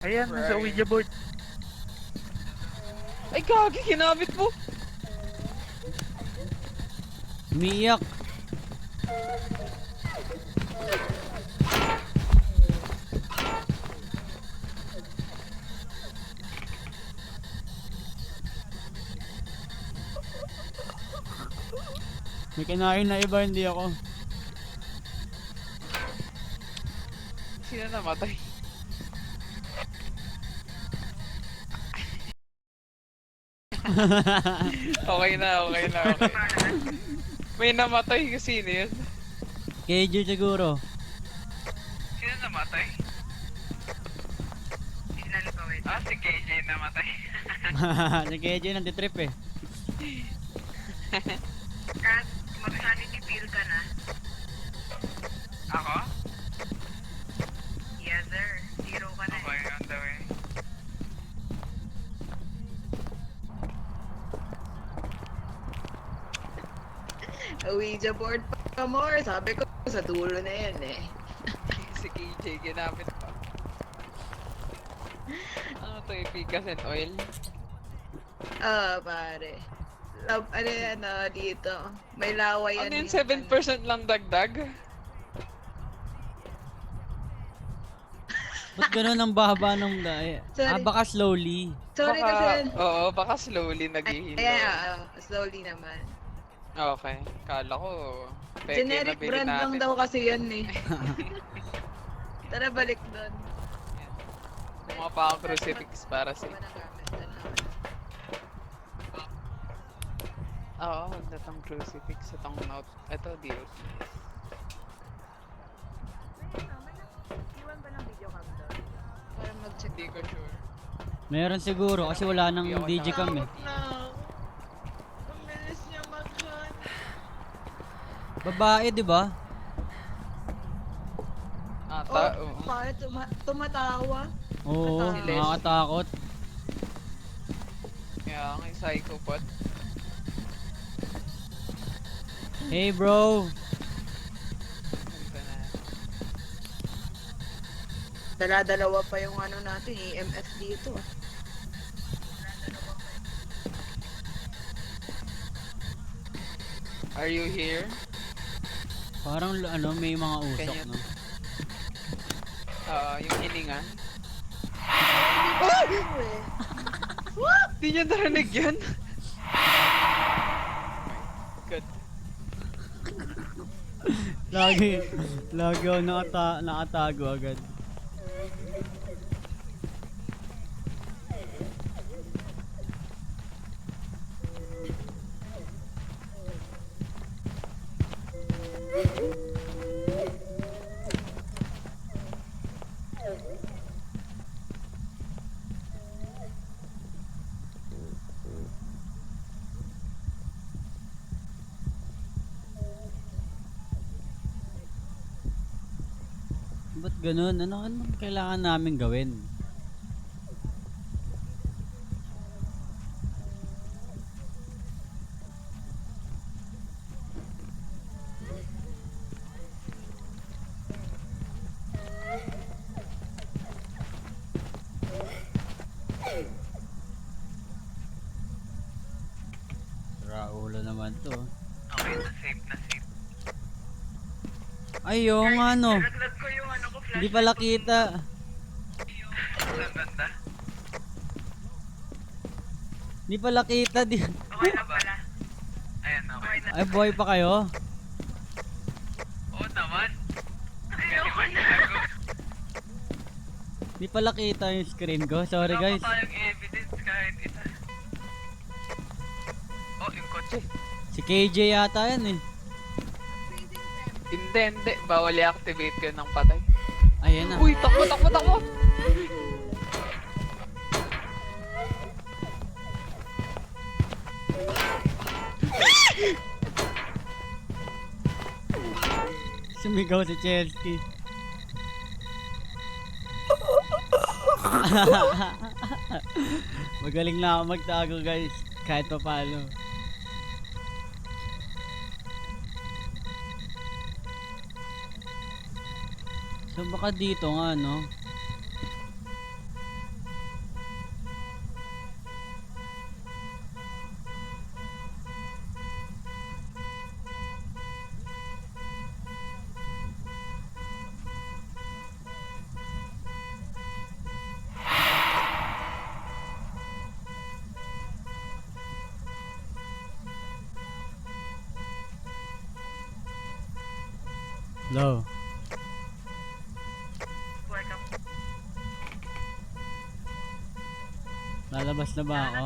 Ayan, nasa Ouija board. Ay, gagi, kinabit mo. Umiiyak. May kinain na iba, hindi ako. Sino namatay? Okay na, okay na, okay. May namatay kasi sino yun? KJ siguro. Sino namatay? Ah, si KJ namatay. Si KJ nanditrip eh. Kat, mag-sanity feel ka na? Ako? Yes, sir. Zero ka na. Okay, on the way. Ouija board pa more. Sabi ko, sa dulo na yan eh. Si KJ, ginamit pa. Ano to, Epicas and oil? Pare. Ano yan, dito. May laway yan. Ano yun, dito. 7% lang dagdag? Ba't ganun ang baba nung dahil? Sorry. Baka slowly. Sorry Baka, kasi. oo, baka slowly naghihilo. Ayan, slowly naman. Okay, kala ko, peke na Generic bili brand lang natin. daw kasi yan eh. Tara, balik doon. Kumuha pa akong crucifix para sa... Oo, wala tong crucifix. Itong note. Ito, deal. Iwan ba ng video cam doon? Para mag-check. Hindi ko sure. Meron siguro kasi wala nang digicam eh. Na. Ang bilis niya mag-run. Babae, di ba? Oh, bakit tumatawa? Oo, Si Les. nakakatakot. Kaya nga yung psychopath. Hey bro. Ito na. Dala-dalawa pa yung ano natin, EMF dito. Are you here? Parang ano, may mga usok, Ganyan. no? Yung hininga. Eh. Di niya narinig yan? Good. Lagi ako nakatago agad. Ba't ganun? Ano kailangan namin gawin? Raulo naman to. Okay, na safe, na safe. Ay, oo nga no. Naglag ko yung ano ko, flash. Hindi pala kita. Saan banda? Hindi pala kita. Okay na pala. Ayan, okay. Ay, boy pa kayo? Oo naman. Ayoko na. Hindi pala kita yung screen ko. Sorry guys. Wala pa tayong evidence kahit isa. Oh, yung kotse. Si KJ yata yan eh. Hindi. Bawal i-activate ka ng patay. Ayan na. Uy, takbo! Sumigaw si Chelsea. Magaling na ako magtago guys. Kahit pa paano. So baka dito nga no. Low. Lalabas na ba ako?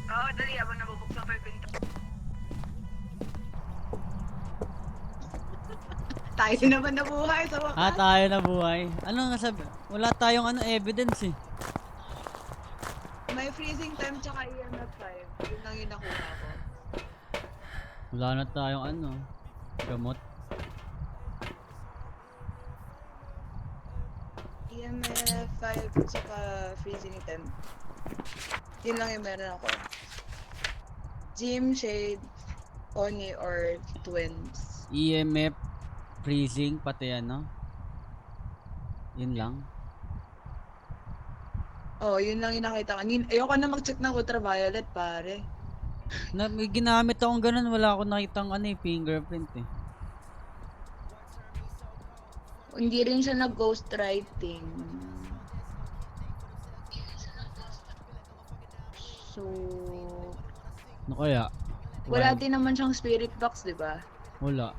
Oo, dali. Abang nabubuksan pa yung pinto. Tayo naman nabuhay sa wakas. Tayo na buhay. Ano nga sabi? Wala tayong evidence eh. May freezing time tsaka EMF 5. Yun lang yung nakuha ko. Wala na tayong gamot. EMF 5 tsaka freezing time. Yun lang yung meron ako. Gym, Shade, Oni, or Twins. EMF, freezing, pati Yun lang. Oh, yun lang yung nakita ko. Ayoko na mag-check ng ultraviolet, pare. May ginamit akong ganun, wala akong nakitang fingerprint eh. Hindi rin siya nag-ghostwriting. So, Ano kaya? wala din naman siyang spirit box, di ba? Wala.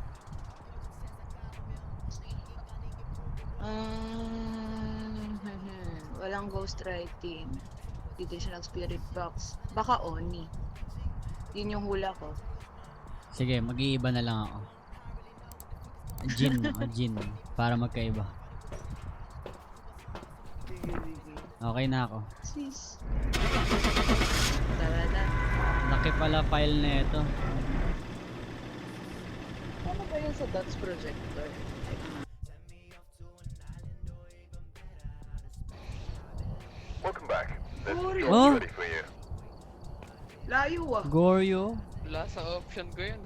Walang ghostwriting. Dito siya nag-spirit box. Baka Oni. Yun yung hula ko. Sige, mag-iiba na lang ako. Jin, Jin. Para magkaiba. Okay na ako. Sis. Tara na. Laki pala file na ito. Ano ba yun sa Dots Projector? Welcome back. This Goryo. Oh, ready for you. Layo ah. Goryo. Wala sa option ko yun.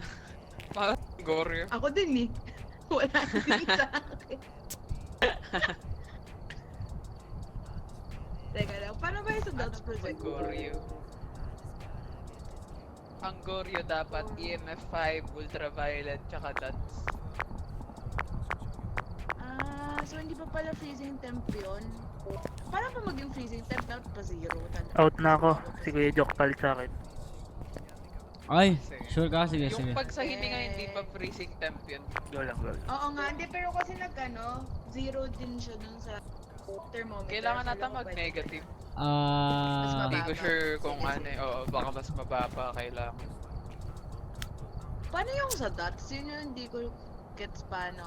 Parang Goryo. Ako din eh. Wala din sa akin. Teka lang, paano ba yun sa Dots Projector? Goryo. Ang Goryo dapat EMF 5, ultraviolet, tsaka dots. So hindi pa pala freezing temp yun? Paano pa maging freezing temp? Dapat pa zero talaga. Out na ako. Si Kuya Jok palit sa akin. Ay, sure ka? Sige, sige. Yung pag sa hininga hindi pa freezing temp yun. Go lang, go lang. Oo nga, hindi, pero kasi zero din siya dun sa thermometer. Kailangan So, nata lang pwede. mag-negative. Mas Hindi ko mababa. sure kung oo, baka mas mababa kailangan. Paano yung sa dots? Yun yung hindi ko gets paano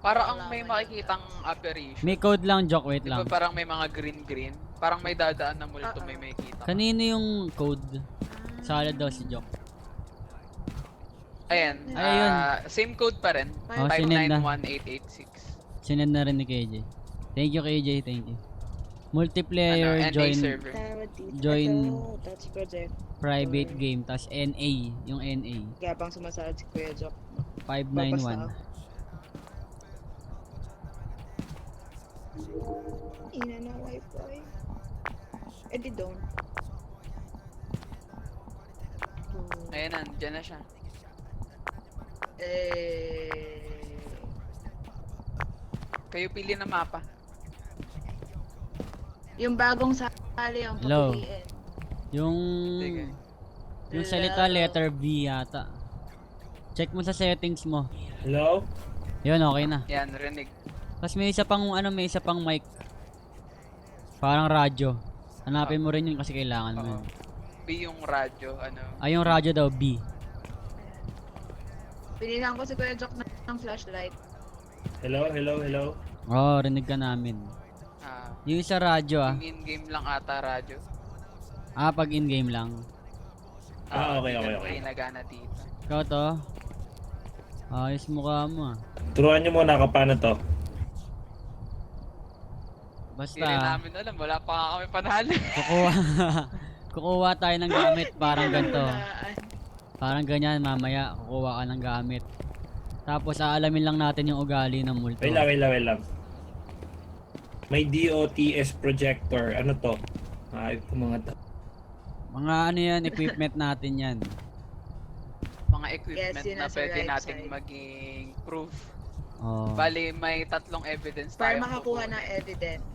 Para ang may makikitang apparition. May code lang, Joke. Wait Diba lang. parang may mga green-green? Parang may dadaan na multo may makikita. Kanino yung code? Solid daw si Joke. Ayan. Ayun. Same code pa rin. Oh, sinend na. 591886. Sinend na rin ni KJ. Thank you, KJ. Thank you. Multiplayer, NA join server. Join Dots Project. private game, tas NA, yung NA. Kaya bang sumasalat si Kuya Jok. 591. Ina na wifi. Di don't. Ayan na, dyan na siya. Kayo pili na mapa. Yung bagong sali ang Hello. papiliin. Yung Sige. yung salita letter B yata. Check mo sa settings mo. Hello? Yun, okay na. Yan, rinig. Tapos may isa pang may isa pang mic. Parang radyo. Hanapin mo rin yun kasi kailangan mo Oo. yun. B yung radyo, Yung radyo daw B. Pinilang ko si Kuya Jok ng flashlight. Hello, hello, hello? Oh, rinig ka namin. Yung isa radyo yung in-game lang ata radyo. Pag in-game lang. Okay. May nagana dito. Ikaw to? Ayos mukha mo Turuan nyo muna ako paano to. Basta, Hindi rin namin alam, wala pa nga kami panalo. kukuha tayo ng gamit parang ganito. Walaan. Parang ganyan, mamaya kukuha ka ng gamit. Tapos aalamin lang natin yung ugali ng multo. Wait lang. May DOTS projector. Ano to? Ito mga to. Mga yan, equipment natin yan. Mga equipment Yes, yun na nasa pwede right nating side. maging proof. Oh. Bali, may 3 evidence Para tayo. makakuha ng evidence.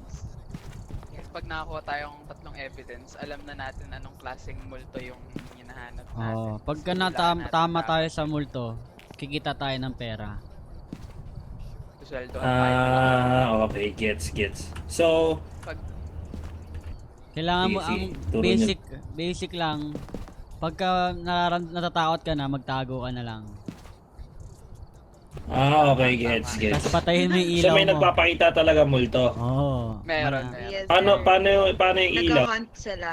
pag nakakuha tayong tatlong evidence, alam na natin anong klaseng multo yung hinahanap natin. Oo, pagka Hulaan natin tama tama. tayo sa multo, kikita tayo ng pera. Sweldoan tayo. Okay, gets. So, Pag Kailangan mo Easy. ang Turo niyo. basic lang. Pagka natatakot ka na, magtago ka na lang. okay, gets. Tapos patayin mo yung So ilaw may mo. nagpapakita talaga multo. Oo. meron, Mara- meron. Yes, Paano yung ilaw? Nagka-hunt sila.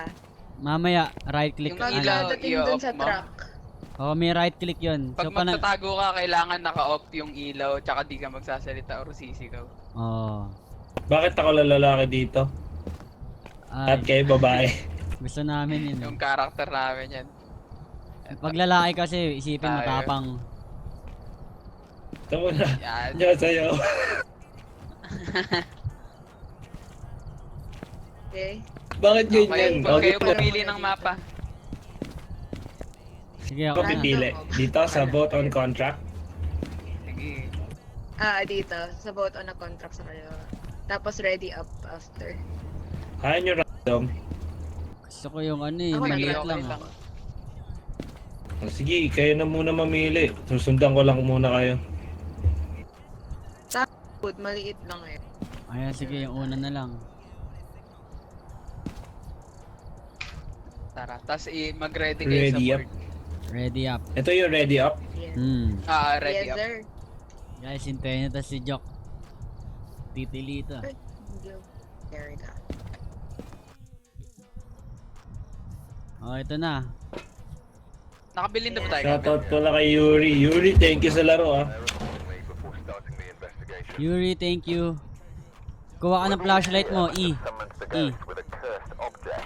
Mamaya, right click. Yung Pag ilaw, dadating i-off dun sa mo. truck. Oo, may right click yun. Pag So, magtatago ka, kailangan naka-off yung ilaw, tsaka di ka magsasalita or sisigaw. Oo. Bakit ako lalaki dito? At Ay, kayo babae? gusto namin yun. Yung character namin yan. Pag lalaki kasi, isipin Tayo. matapang. Ito muna. Yan. Diyan sa'yo. Okay? Bakit Okay, ganyan? huwag kayo Okay, pumili ng mapa. Sige, ako ako na. pipili. Dito sa vote on contract. Sige. Dito. Sa vote on a contract sa kayo. Tapos ready up after. Kaya nyo random. Gusto ko yung ano eh, Ako maliit okay lang. lang. Oh, sige, kayo na muna mamili. Susundan ko lang muna kayo. Food, maliit lang eh. Ayan, sige, yung una na lang. Tara, tapos mag-ready kayo sa Ready up. board. Ready up. Ito yung ready up. Yes. Ready Yes, up. sir. Guys, hintayin nyo tas si Jock. Titilito. Ay, there we go. Oh, ito na. Nakabili na ba tayo? Shoutout pala kay Yuri. Yuri, thank you sa laro ah. They reported me before starting the investigation. Yuri, thank you. Kuha ka ng flashlight mo, E. Summons the E. ghost with a cursed object.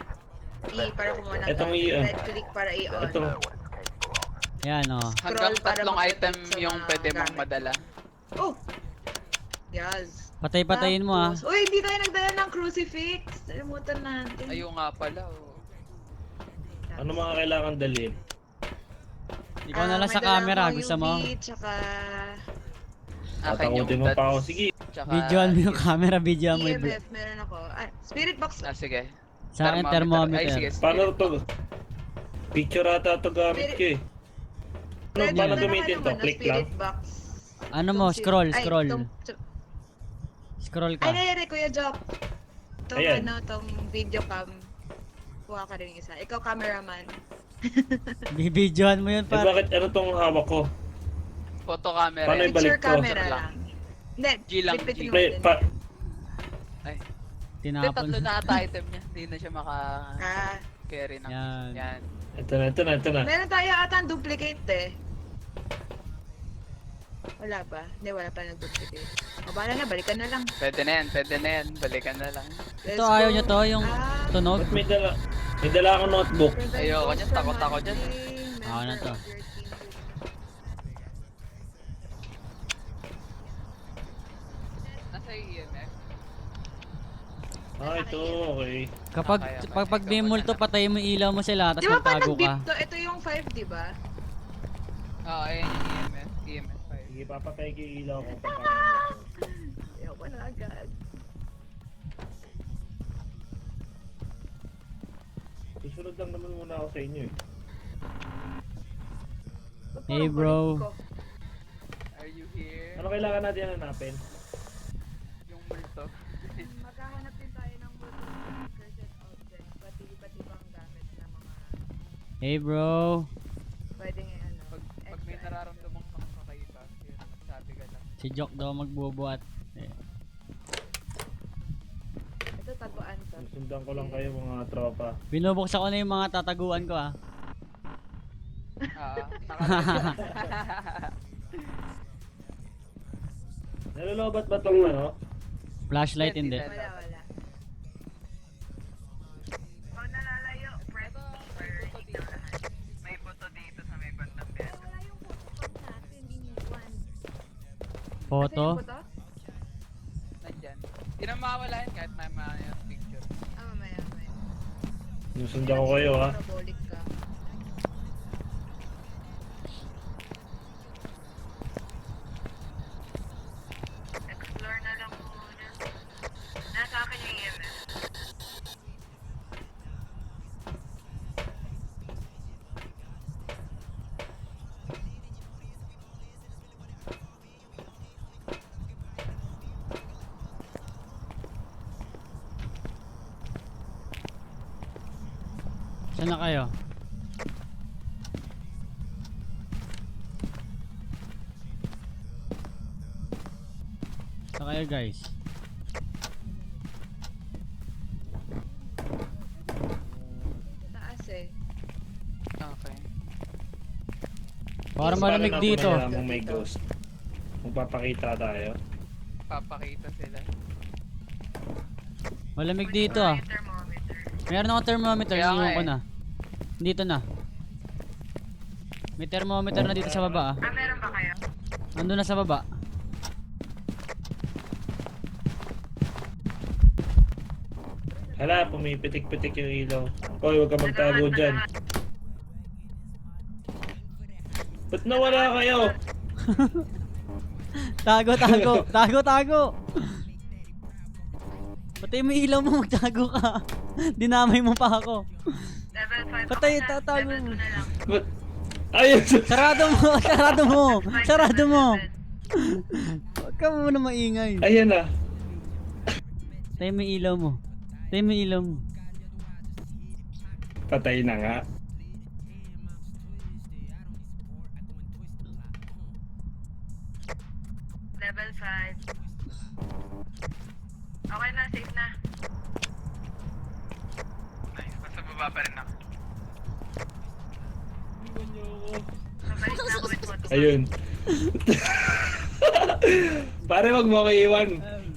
Para kumuha ng Etong gamit. i- Red click para i-on. Ito. Know what it's capable of. Yan, oh. Hanggang Scroll para tatlong item makapit sa yung mga pwede mong gamit. madala. Oh! Yes. Patay-patayin mo, ah. Tapos- Uy, hindi tayo nagdala ng crucifix. Nalimutan natin. Ayun nga pala. Oh. Ano mga kailangan dalhin? Ikaw na lang may sa dala camera, akong gusto mo? UV, tsaka Akin yung Tatakutin mo pa ako. dots, Sige. tsaka... Videoan mo yung camera, videoan mo yung... EMF meron ako. Spirit box. Sige. Sa akin, thermometer. Ay, sige. Paano to? Picture ata to gamit ko eh. Pwede paano mo gamitin to? naman, Click spirit lang? box. Ano mo, scroll. Ay, Scroll ka. Ay, nare, Kuya Jock. Itong Ayan. tong video cam. Kuha ka rin isa. Ikaw, cameraman. Bibidyoan mo yun, Eh par. bakit ano tong hawak ko? Photo camera. Paano yan. ibalik Picture ko? camera Lang. lang. Hindi, G lang, bitbitin G. mo May, din. Ay. Hindi, Tinapon. tatlo na ata item niya. Hindi na siya maka-carry ng... Yan. Yan. ito na. Meron tayo ata ang duplicate eh. Wala ba? Hindi, wala pa nag-duplicate. O, bahala na, balikan na lang. Pwede na yan. Balikan na lang. Let's Ito, ayaw go. nyo to, yung tunog. Ba't may dala akong notebook? Prevent Ayoko those dyan, from takot ako dyan. hunting Ako na to. member of your team. Nasa EMF. Ito, okay. Kapag Okay. pag may multo, patayin mo yung ilaw mo sila, Di tapos ba pa magtago ka. nag-beep to? Ito yung 5, di ba? Oo, ayun yung EMF. EMF 5. Sige, papatay ko yung ilaw ko. Ayoko na agad. Susunod lang naman muna ako sa inyo eh. Ba't Hey, parang bro. balik ko? Are you here? Ano kailangan natin hanapin? Yung multo. Maghahanap din tayo ng multiple cursed objects. Pati ibang gamit na mga Hey, bro. pwedeng ano. Pag may nararamdaman kang kakaiba, yun, magsabi ka lang. Si Jock daw magbubuhat. Ito taguan to. Sundan ko lang kayo mga tropa. Binubuksan ko na yung mga tataguan ko, ah. Nalolobat ba tong ano? Flashlight hindi. Wala, wala. Pag nalalayo, press May puto dito sa may bandang bed. wala yung photo natin, iniwan. Photo? Kasi yung photo? Nandyan. Hindi na mawala yan kahit may mga yung picture. Mamaya. Susundan ko kayo ha. Parabolic ka. Explore na lang muna. Nasa akin yung EMF. Saan na kayo? Saan kayo guys? Taas eh. Okay. Para malamig dito. Para may ghost. Magpapakita tayo. Papakita sila. Malamig dito ah. Thermometer. Meron akong thermometer, Kaya nga iniwan ko eh. na. Dito na. May thermometer na dito sa baba ah. Ah, meron ba kayo? Nandun na sa baba. Hala, pumipitik-pitik yung ilaw. Hoy, huwag ka magtago dyan. Ba't nawala kayo? Tago, tago, tago, tago. Patay mo yung ilaw mo, magtago ka. Dinamay mo pa ako. Level 5 Patay, tatago mo. Ba't? Ayun! Sarado mo, sarado mo, sarado mo. Huwag ka muna maingay. Ayan na. Patay mo yung ilaw mo. Patay mo yung ilaw mo. Patay na nga. Level 5. Okay na, safe na. Nice. Basta baba pa rin ako. Mabalik na ako with photo. Ayun. Pare, wag mo ako iwan.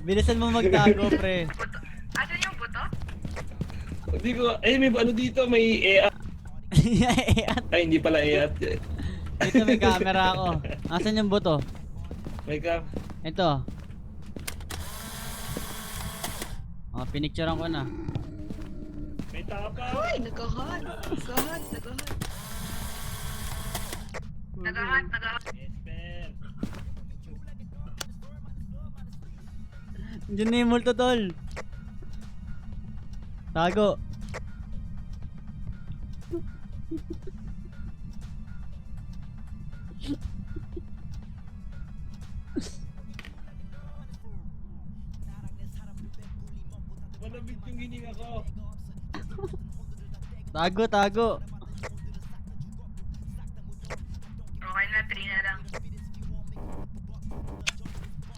Bilisan mo magtago, pre. Buto. Asan yung buto? Hindi ko, may ano dito, may EAT. Ay, hindi pala EAT. Dito may camera ako. Asan yung buto? May cam. Ito. Oh, pinicturean ko na. May tapa. Uy, nag-hunt. Nag-hunt, nag-hunt. Nag-hunt, nag-hunt. Yes, man. Diyan na yung multo, tol. Tago. Malamig yung hininga ko. Tago, tago. Okay na, 3 na lang.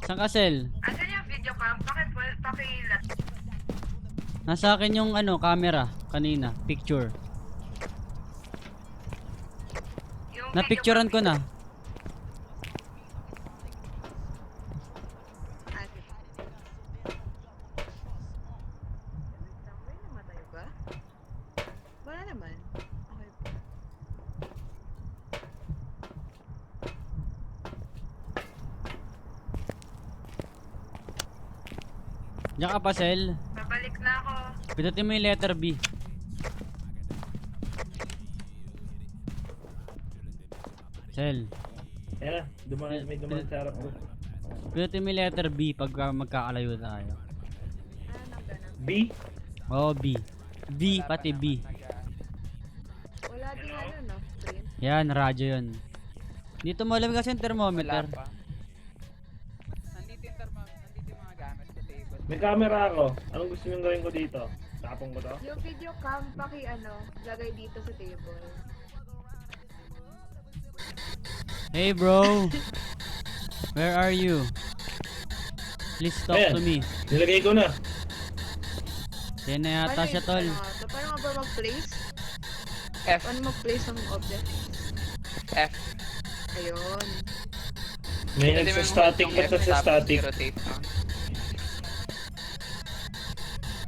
Saan ka, Sel? Asan yung video cam? Pakilat. Nasa akin yung ano, camera kanina, picture. Yung Na-picturean ko na. May namatay ba? Wala naman. Okay po. Diyan ka pa, Sel. Babalik na ako. Pindutin mo yung letter B. Sel. Ayan na, may dumaan sa harap ko. Pindutin mo yung letter B pag magkakalayo tayo. Anong ganun? B? Oo, B. B, pati B. Wala din ano, no? Screen. Yan, radyo yun. Dito malamig kasi yung Wala thermometer. pa. Nandito yung nandito yung mga gamit sa table. May camera ako. Anong gusto nyo gawin ko dito? Tapong ko to? Yung video cam, lagay dito sa table. Hey bro. Where are you? Please talk Ayan. to me. Nilagay ko na. Yan na yata siya, tol. Paano nga ba mag-place? F. Paano mag-place ng object? F. Ayun. May Pwede mo nagsa-static yung pa F sa tapos static. i-rotate mo.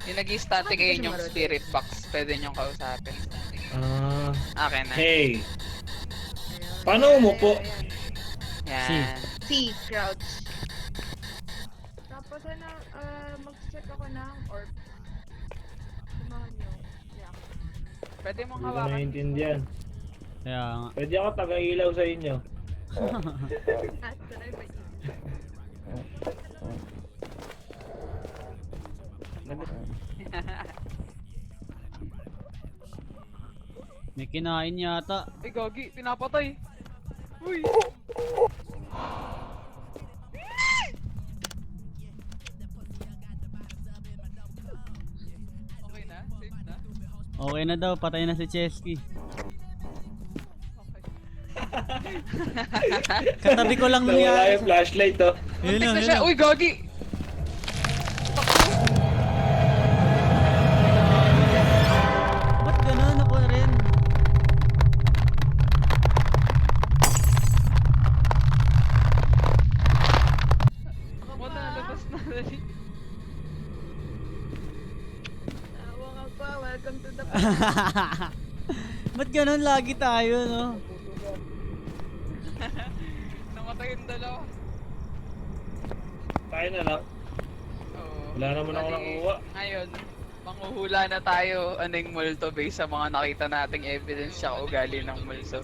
Yung nag-static Bakit ayun siya yung ma-rotate? spirit box. Pwede nyo kausapin. Ah, Akin na. hey. Ayun. Paano umupo? Yan. C, crouch. Tapos mag-check ako ng orb. Samahan nyo. Yeah. Pwede mong Hindi ko hawakan. naiintindihan. Kaya nga. Pwede ako taga-ilaw sa inyo. At tuloy ba yun? May kinain yata. Ay, gagi. Pinapatay. Uy. Okay na? Safe na? Okay na daw, patay na si Chesky. Katabi ko lang Nawala nangyari. yung flashlight oh. Yun Muntik na, na yun siya. na. Uy, gagi! Ba't ganun ako rin? Wala, labas na. Dali. Tawa ka pa. Welcome to the Ba't ganun lagi tayo, no? Namatay yung dalawa. Tayo na lang. Oo. Wala naman ako Bali, nakuha. Ngayon, manghuhula na tayo anong multo based sa mga nakita nating evidence sa ugali ng multo.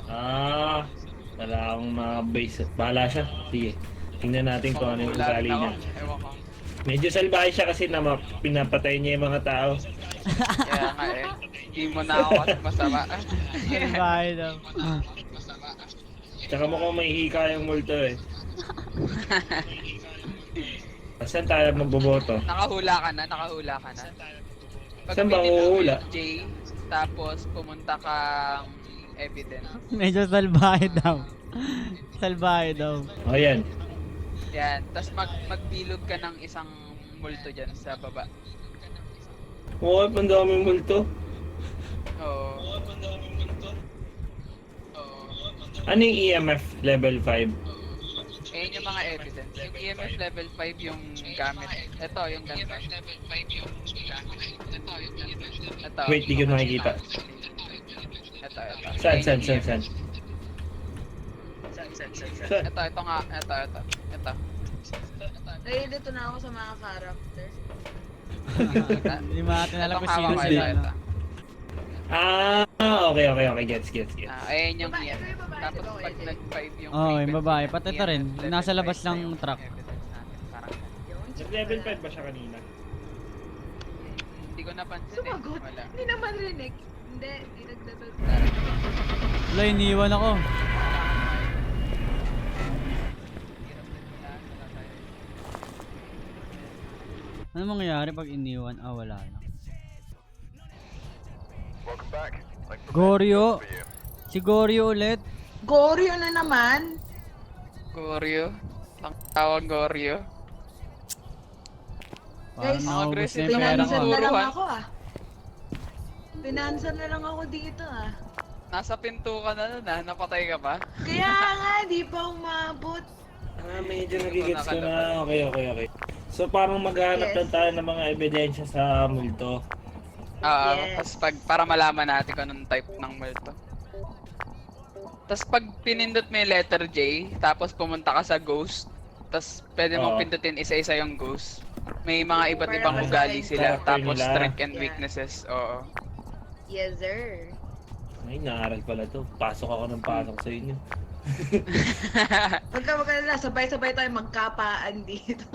Ah, wala akong base. Bahala siya. Sige. Tingnan natin kung ano yung Manghuhula ugali rin ako. niya. Ewan ko. Medyo salbahe siya kasi na pinapatay niya yung mga tao. Kaya nga eh. Hindi mo na ako at masama. Ang bahay daw. Tsaka mukhang may hika yung multo eh. Saan tayo magboboto? Nakahula ka na. Saan ba Pag-pili mo huhula? yung J, tapos pumunta kang evidence. Medyo salbahe daw. Salbahe daw. O yan. Yan. Tapos magbilog ka ng isang multo dyan sa baba. Oo, ang daming multo. Oo. Ano yung EMF level 5? Ayan yung mga evidence. Yung EMF level 5 yung gamit. Ito, yung ganito. Ito. Wait, di ko nakikita. Ito. Saan? Ayan yung Saan? EMF. Saan? Ito nga. Ito. Ay, dito na ako sa mga character. Hindi natin alam kung Itong sino hawak ko, sila. ito. Ah, okay. Gets. Ayan yung Babae, EMF. ito yung babae, Tapos di ba, pag Wesley? nag-5 yung Oo, yung frequency babae. ng Pati ito EMF rin. level Nasa 5 labas na ng yung truck. evidence natin. Parang Yun, Level 5 ba siya kanina? hindi ko napansin Sumagot. Wala. Hindi naman rinig. Hindi nag-level Wala, iniwan ako. Ano mangyayari pag iniwan? Ah, wala lang. Welcome back. Thanks for Goryo. for you. Si Goryo ulit. Goryo na naman. Goryo. Ang tawag Goryo. Parang Guys, naubos aggressive na yung pera ko. Pinansan na lang Turuan. ako ah. Pinansan na lang ako dito ah. Nasa pinto ka na nun napatay ka pa. Kaya nga, di pa umabot. Ah, medyo Hindi ko nagigets ko na. nakalabas. Okay. So parang maghanap Yes. lang tayo ng mga ebidensya sa multo. Oo, Yes. tapos para malaman natin kung anong type ng multo. Tapos pag pinindot mo yung letter J, tapos pumunta ka sa ghost, tapos pwede mong Oo. pindutin isa-isa yung ghost. May mga iba't Para ibang mas ugali ma-enjoy. sila, Character tapos nila. strength and Yeah. weaknesses. Oo. Yes, sir. Ay, naaral pala to. Pasok ako ng pasok sa inyo. Pagka magkalala, sabay-sabay tayo magkapaan dito.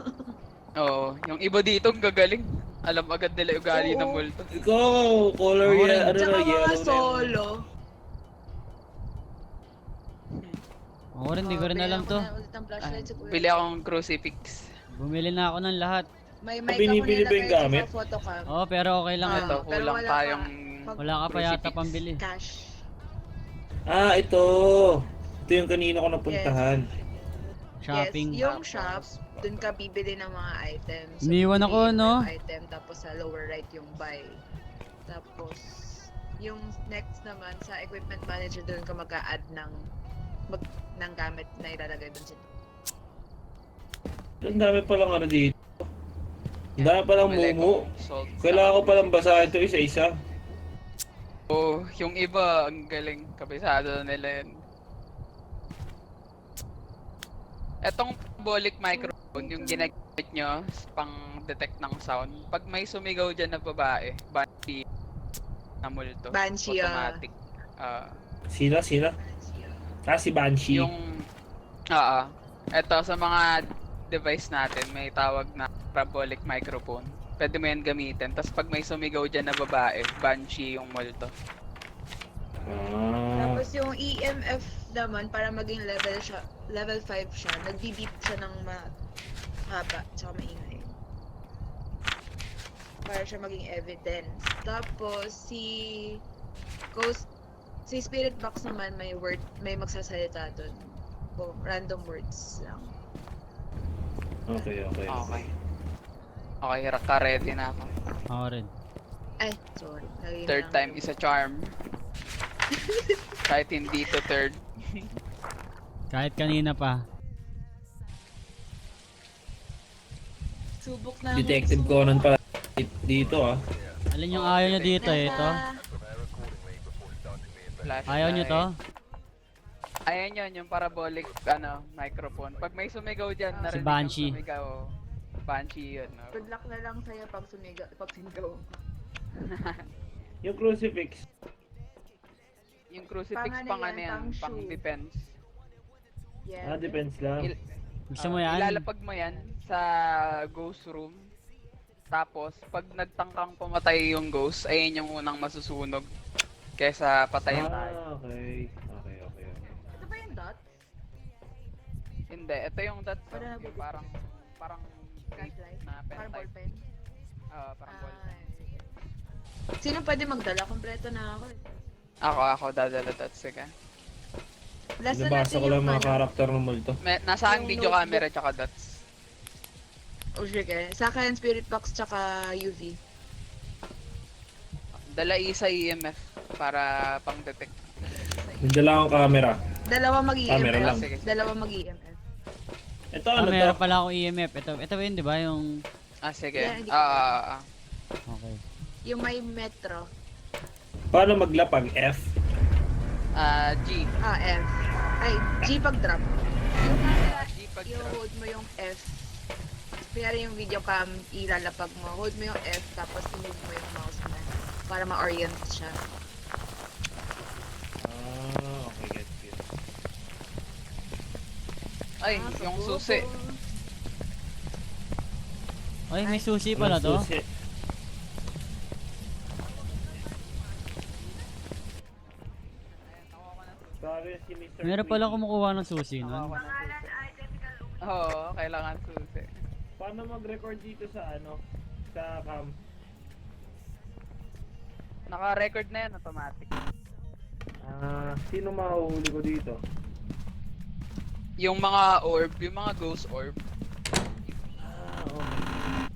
Oo, yung iba dito ang gagaling. Alam agad nila yung ugali ng Oo. multo. Ikaw, color Ako yan. rin. Ano Tsaka na, mga yellow na yun. solo. Ako rin, hindi ko rin alam to. Ulit ang flashlight si Kuya. Bili akong crucifix. Bumili na ako ng lahat. May Ah, mic ako binibili ba yung nilagay gamit? sa photocam. Oo, pero okay lang. Ah. ito. Ito, pero kulang wala tayong Wala ka pa yata crucifix. pambili. Cash. Ah, ito. Ito yung kanina ko napuntahan. Shopping. Yes, yung shop, dun ka bibili ng mga items. So, Iniwan ako, pipiliin mo no? yung item, tapos sa lower right yung buy. Tapos, yung next naman, sa equipment manager, dun ka mag-a-add ng gamit na ilalagay dun sa Ang dami palang ano dito. Ang dami palang Bili mumu. kong salt. Kailangan ko palang basahin ito isa-isa. Oo, yung iba, ang galing. Kabisado nila yun. Etong parabolic microphone, yung ginagamit nyo pang detect ng sound. Pag may sumigaw dyan na babae, banshee na multo. Banshee, automatic. Sila? Ah, si Banshee. Yung, eto sa mga device natin, may tawag na parabolic microphone. Pwede mo yan gamitin. Tapos pag may sumigaw dyan na babae, banshee yung multo. Ah. Tapos yung EMF naman, para maging level 5 siya, nagbi-beep siya ng mahaba, tsaka maingay. para siya maging evidence. Tapos Ghost, si Spirit Box naman may magsasalita doon. Random words lang. Okay. Okay. Okay, ready na ako. Ako rin. Ay, sorry. Lagi Third na time lang. is a charm. Kahit hindi to third. Kahit kanina pa. Subok na Detective Conan pala dito ah. Alin yung ayaw nyo dito eh, ito? Flashlight. Ayaw nyo to? Ayan yun, yung parabolic microphone. Pag may sumigaw dyan, Si narinig Banshee. ang sumigaw. Banshee yun. No? Good luck na lang sa'yo pag sinigaw. Yung crucifix. Yung crucifix Pang ano pang yan, ano yan, pang pang shoe. defense. Yeah. Defense lang. Gusto mo yan? Ilalapag mo yan sa ghost room. Tapos, pag nagtangkang pumatay yung ghost, ayun yung unang masusunog. Kesa patayin tayo. Okay. Ito ba yung dots? Hindi, ito yung dots. Para Yung parang Flashlight? na pen Parang type. ballpen? Parang ball. Sige. Sino pwede magdala? Kompleto na ako. Ako dadala dots. Sige. Last na Nabasa natin ko lang yung mga karakter ng multo. Nasa ang Yung video notebook. camera tsaka dots. Oh, sige. Sa akin, Spirit Box tsaka UV. Dala isa EMF para pang detect. May dala akong camera. Dalawa Camera lang. mag-EMF. Dalawa mag-EMF. Ito Ah, ano meron to? pala akong EMF. Ito ba yun, di ba? Yung... Sige. Yeah, hindi ko Okay. Yung may metro. Paano maglapag? F? G. F. Ay, G pag drop. Yung camera, G pag i-hold mo yung F. Kaya yung video cam, ilalapag mo. Hold mo yung F, tapos i-move mo yung mouse mo para ma-orient siya. Okay, get. Ay, yung susi. Ay, may susi pala to. Susi. Sorry, si Mr. Meron pala kumukuha ng susi nun. Oo, kailangan susi. Paano mag-record dito sa sa cam? Naka-record na yan, automatic. Sino mahuhuli ko dito? Yung mga orb, yung mga ghost orb. Okay.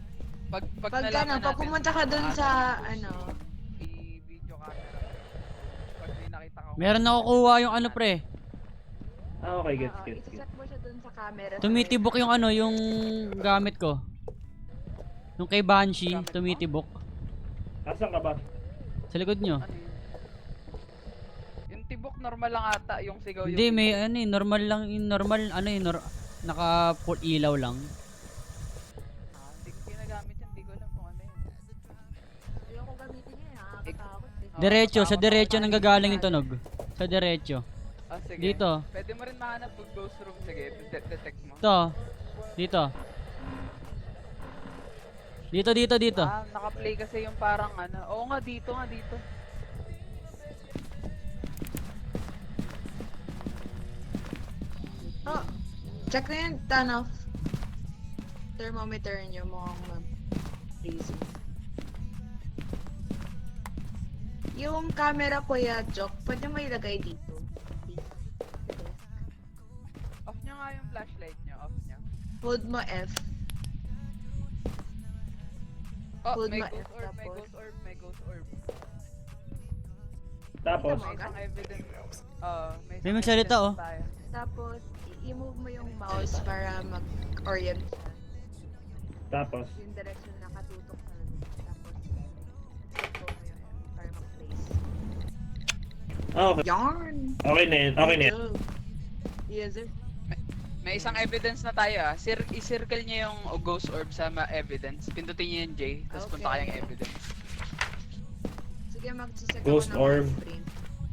Pag Pag nalaman pag pumunta ka dun sa, i-video camera. Pag may nakita ka. Meron nakukuha yung ano pre. Okay, gets. Isa-set mo siya dun sa camera. Tumitibok yung ano, yung gamit ko. Yung kay Banshee, tumitibok. Asan ka ba? Sa likod nyo. Ano yun? Yung tibok normal lang ata, yung sigaw Hindi, yung... may ano eh, normal lang, naka full ilaw lang. Hindi ko ginagamit yun, hindi ko alam kung ano yun. Ayoko gamitin yun, nakakatakot eh. Diretso, sa diretso nang gagaling yung tunog. Sa diretso. Sige. Dito. Pwede mo rin mahanap pag ghost room, sige, detect mo. Ito. Dito. Dito. Naka-play kasi yung parang ano. Oo nga, dito. Oh, check na yun, turn off. Thermometer niyo mukhang freezing. Yung camera ko Jok, pwede mo ilagay dito. Off nyo nga yung flashlight nyo, off nyo. Hold mo F. Oh, Hold may mo ghost F, orb, tapos- may ghost orb. Tapos, Kita mo? May isang evidence. May isang magsalita, evidence oh. tayo. Tapos, i-move mo yung mouse para mag-orient siya. tapos. Yung direction na nakatutok sa tapos, hold mo yung F para mag-place. Okay. Yarn! Okay na yan. Yes, sir. May isang evidence na tayo I-circle niyo yung ghost orb sa evidence. Pindutin niyo yung J, tapos punta Okay. kayong evidence. Sige, mag-check Ghost ako ng orb. screen.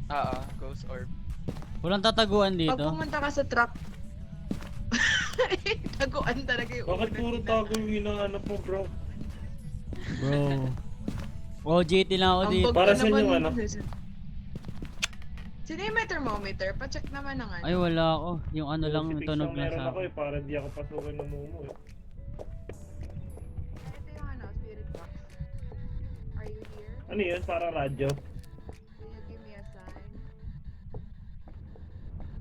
Oo, ghost orb. Walang tataguan Pag dito. pumunta ka sa truck, taguan talaga yung Bakit unang puro ina- tago yung hinahanap mo, bro? Bro. OJT lang ako Ang dito. bog Para na saan naman yung ano? yun. Sino yung may thermometer? Pa-check naman ng ano. Ay, wala ako. Yung ano lang, yung Crucifix tunog ang lang meron sa ako para di ako pasukin ng mumu eh. Ito yung ano, spirit box. Ano yun? Para radyo? Can you give me a sign?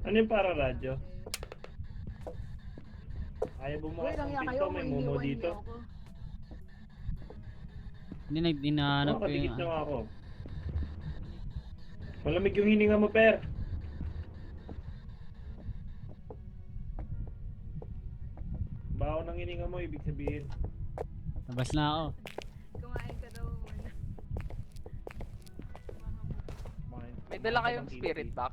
Ano yung para radyo? Ayaw Uy, bumukas lang ng yan kayo, pinto, may mumo iniwan dito. niyo ako. Hindi na dinahanap ko Kadikit yung... na nga ako. Malamig yung hininga mo, Per. Baho ng hininga mo, ibig sabihin. Labas na ako. Kumain ka daw muna. May dala kayong spirit box?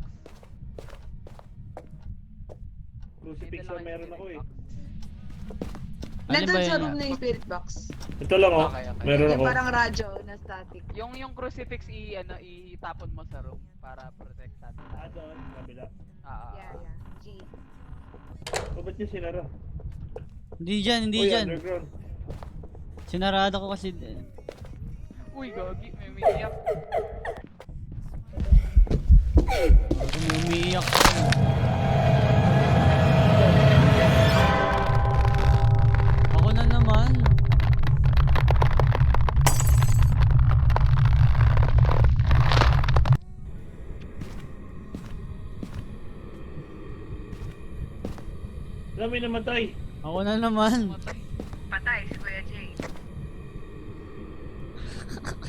Crucifix na meron ako eh. Alin Nandun ba sa yun? room na yung spirit box. Ito lang oh. Okay. Meron Yung ako. parang radyo na static. Yung crucifix itapon mo sa room para protected. Ah, doon, kabila. Yeah. G. O, ba't niya sinara? Hindi dyan, hindi Uy, dyan. underground. Sinarado ko kasi... Uy, gagi, may umiiyak. May umiiyak. Ako na naman. Alam, may namatay. Ako na naman. Patay si Kuya Jay.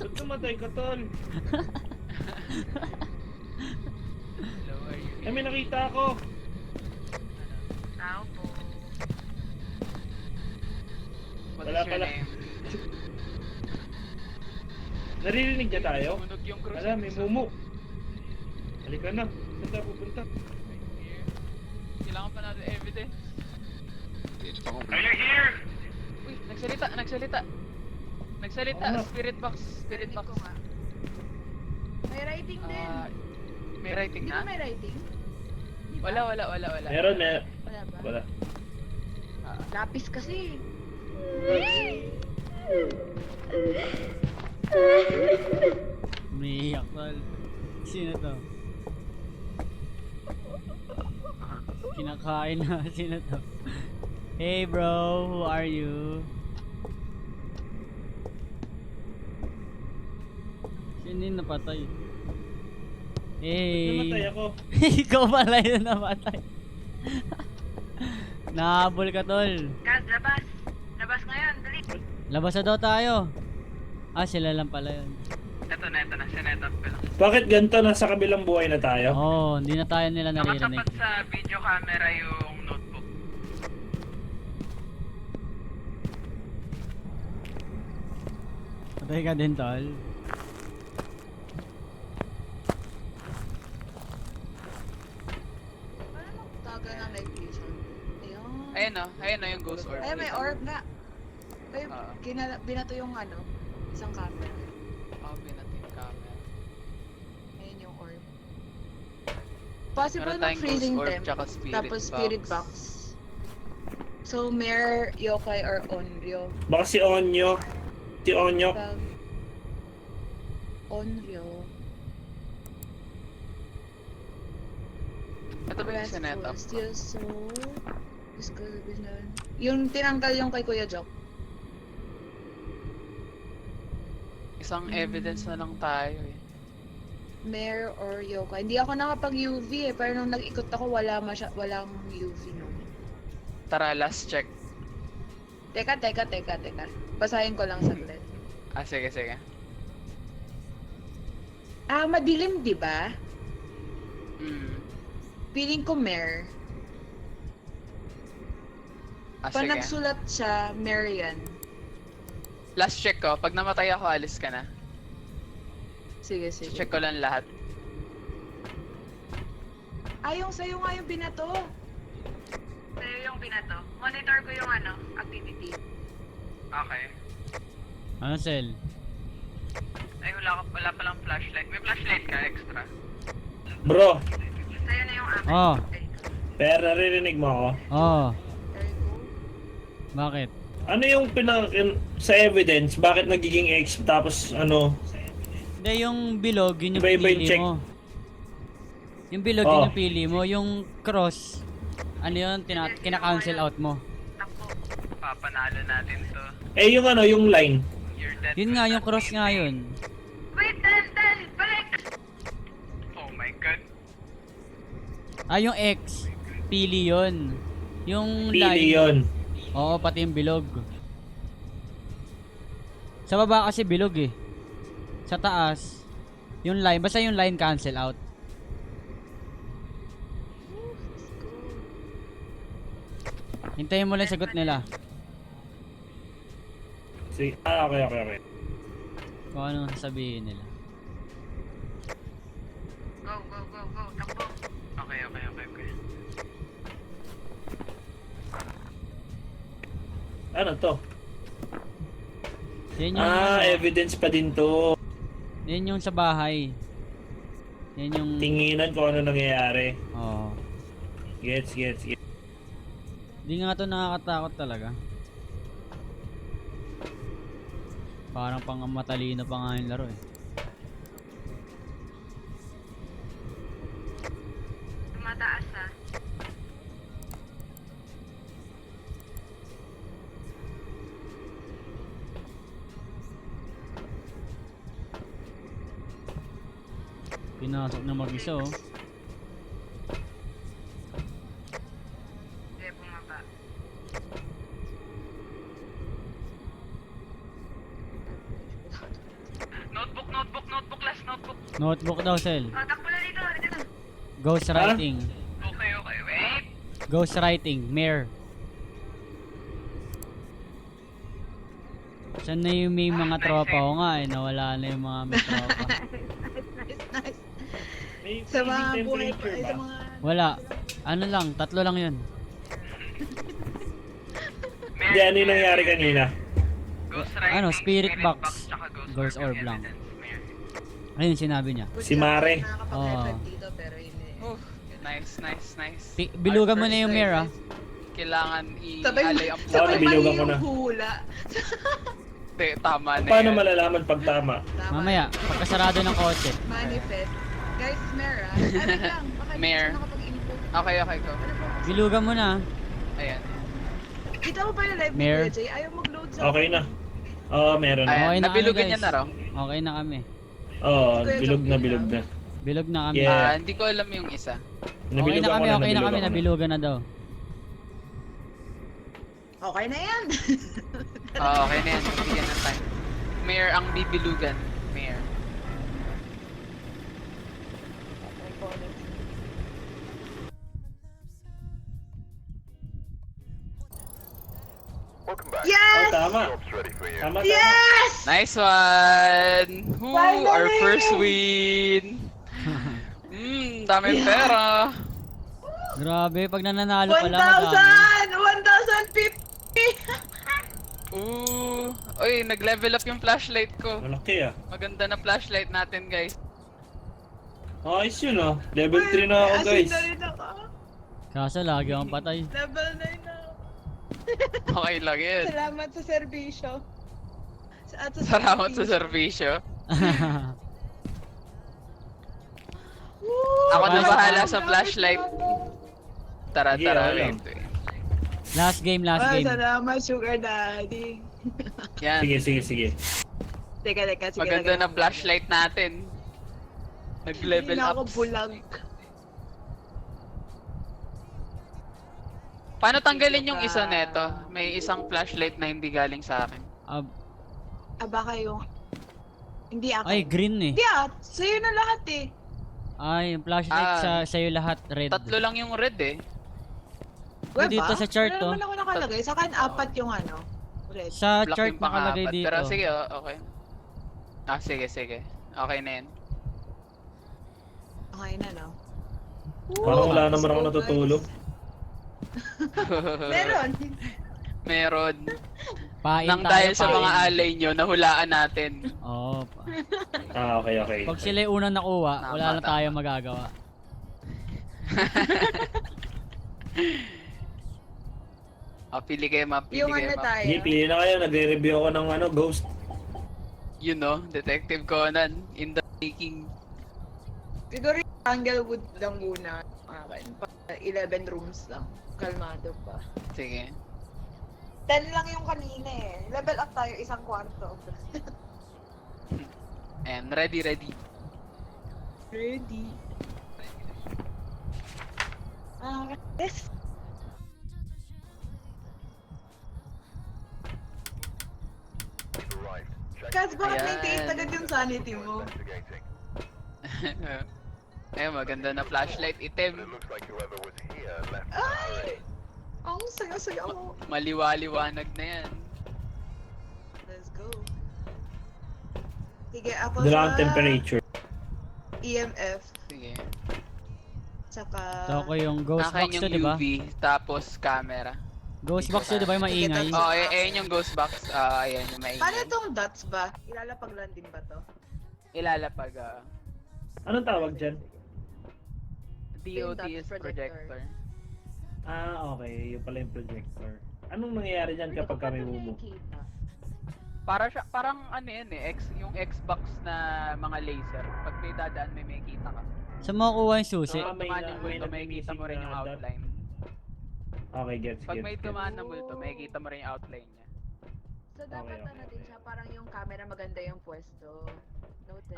Ba't namatay ka, tol? Hello, are you? Eh, may nakita ako. Tao po. What Wala is your pala. name? Naririnig niya tayo? Sunog yung crucifix. Alam, may mumu. Halika na. Saan tayo pupunta? Here. Kailangan pa natin evidence. Are you here? Uy, nagsalita. Ano? Spirit box. Narinig ko nga. May writing din. May writing Di na? ba may writing? Di ba? Wala. Meron eh. Wala ba? Wala. Lapis kasi. Umiiyak tol. Sino to? Kinakain na. Sino to? Hey bro, who are you? Sino yung napatay? Namatay Hey! ako. Ikaw pala yung namatay. Nahabol ka tol. Guys, labas. Labas ngayon, dali. Labas na daw tayo. Ah, sila lang pala yun. Ito na. Sinetap ko lang. Bakit ganito? Nasa kabilang buhay na tayo? Oh, hindi na tayo nila naririnig. Nakatapat sa video camera yung notebook. Patay ka din tol. Taga ng night vision. Ayun. Ayun yung ghost orb. Ay, may orb nga. Ay, Ah. binato yung isang camera. Binating camera. Ayun yung orb. Possible Meron na tayong freezing ghost orb temp, tsaka spirit tapos spirit box. So, Mare, Yokai, or Onryo. Baka si Onyo. Si Onyo. Pag Onryo, Ito ba yung sinetap? Still so... Yung tinanggal yung kay Kuya Jok. Isang evidence na lang tayo eh. Mare or Yokai. Hindi ako nakapag-UV eh, pero nung nag-ikot ako, walang UV nun. Tara, last check. Teka. Basahin ko lang saglit. Sige. Madilim, di ba? Feeling ko Mare. Pag Sige. nagsulat siya, Marian. Last check ko. Pag namatay ako, alis ka na. Sige. Check ko lang lahat. Yung sa'yo nga yung binato. Sa'yo yung binato. Monitor ko yung activity. Okay. Ano cell? Ay, wala palang flashlight. May flashlight ka extra. Bro, Sa'yo na yung akin. Oh. Per, naririnig mo ako? Oh. There you go. Bakit? Ano yung sa evidence? Bakit nagiging X tapos ano? Hindi, yung bilog, yun yung Iba-iba yung pili check. mo. Yung bilog, Oh. yun yung pili mo. Yung cross, ano yun, kina-cancel out mo. Papanalo natin to. Eh yung yung line. You're dead. Yun nga, yung cross nga yun. Ah, yung X. Pili yun. Yung Pili line. yun. Oo, pati yung bilog. Sa baba kasi bilog eh. Sa taas, yung line, basta yung line cancel out. Hintayin mo lang yung sagot nila. Sige. Ah, okay. Kung anong sasabihin nila. Go, go, go, go. Takbo. Okay. Ano to? Yan yung, Evidence pa din to. yan yung sa bahay. Yan yung, Tinginan kung ano nangyayari. oo. Gets. Di nga to nakakatakot talaga. Parang pang matalino pa nga yung laro eh. Tumataas ha. Pinasok na mag-isa oh. Hindi, bumaba. Notebook daw, Sel. Oh, takbo na dito. Halika na. Ghostwriting. Okay, wait. Ghostwriting. Mayor. Saan na yung may mga tropa ko nga eh. Nawala na yung mga may tropa. Nice. May Sa mga freezing buhay temperature sa ba? mga... Wala. Ano lang, 3 lang yun. Hindi, ano yung nangyari kanina? Ano, spirit box. Ghost orb lang. Ayun sinabi niya. Si Mare. Nakakapag-effort Oo. dito pero hindi. Nice. Bilugan mo na yung Mayor ah. Kailangan Sabay, i-alay ang sabay bilugan mali ko na. yung hula. tama na Paano yan. malalaman pag tama? Tama. Mamaya, pagkasarado ng kotse. Manifest. Guys, Mare ah. Ano lang, baka hindi Mare. siya nakapag-input. Okay, go. Ano po? Bilugan mo na. Ayan. Kita mo pa yung live Mare. video, Jay? Ayaw mag-load sa... Okay na. Oo, meron na. Ayan, Okay na nabilugan kami, niya guys. na raw. Okay na kami. Oo, bilog na. Bilog na kami. Yeah. Hindi ko alam yung isa. Okay na kami, okay na kami. nabilugan ko na. Nabilugan na daw. Okay na yan. Okay na yan. Bigyan ng time. Mayor ang bibilugan. Mayor. Oh, Yes! tama. Tama. Yes! Nice one! Woo! Finally! Our first win! Daming pera! Grabe, pag nananalo pala madami. 1,050! Ooh! Uy, nag-level up yung flashlight ko. Malaki ah. Maganda na flashlight natin, guys. Ayos yun oh. Level 3 na ako guys. Asin na rin ako. Kaso lagi akong patay. Level 9 na ako. Okay lang yun. Salamat sa serbisyo. At Salamat sa serbisyo. Woo! Ako na Paano- bahala sa flashlight. Tara, Sige, okay wait. lang. Last game, last game. Salamat, Sugar Daddy. Yan. Sige. Teka, sige. Maganda na flashlight natin. Nag-level Hindi na ako up. bulag. Paano tanggalin yung isa neto? May isang flashlight na hindi galing sa akin. Baka yung... Hindi ako. Ay, green eh. Hindi sa'yo na lahat eh. Ay, yung flashlight sa'yo lahat red. 3 lang yung red eh. Wala dito ba? sa chart, Wala naman ako nakalagay. Sa akin, 4 yung ano. Red. Sa Black chart yung nakalagay pang-apat. dito. Pero sige, okay. Sige. Okay na yan. Okay na, no? Parang wala Let's naman ako go, natutulog. guys. Meron. Meron. Pain Nang tayo, dahil sa pain. mga alay nyo, nahulaan natin. Oo. Okay. Pag sila yung unang nakuha, Tama, wala na tama. tayo magagawa. Pili kayo ma'am. Pili Yung kayo ano ma'am. tayo. Hindi, pili na kayo. Nagre-review ako ng Ghost. You know, Detective Conan in the making. Siguro yung Tanglewood lang muna. Akin. 11 rooms lang. Kalmado pa. Sige. 10 lang yung kanina eh. Level up tayo, 1 kwarto. And ready. Ready. Yes. Kas, bakit Ayan. 98 agad yung sanity mo? Ayun, maganda na flashlight itim. Ay! Ang saya-saya mo. Maliwaliwanag na yan. Let's go. Sige, ako Doon lang sa ang temperature. EMF. Sige. Tsaka... Ito ko yung ghost Akin box yung to, di ba? UV, tapos camera. Ghost box to, di ba? Yung maingay. Sige, Oh, ayun yung ghost box. Ayan yung maingay. Paano itong dots ba? Ilalapag lang din ba to? Ilalapag, Anong tawag dyan? DOT Dots is projector. projector. Okay. Yung pala yung projector. Anong nangyayari dyan kapag kami mumu? Parang ano yan eh, yung Xbox na mga laser. Pag may dadaan, may makikita ka. Sa makukuha yung susi. Ah, may Tumaan na- yung may multo, makikita mo rin yung nagmi-missing na dot. outline. Okay, gets. Pag may tumaan na multo, makikita mo rin yung outline niya. So dapat Okay. ano din siya, parang yung camera maganda yung pwesto. Noted.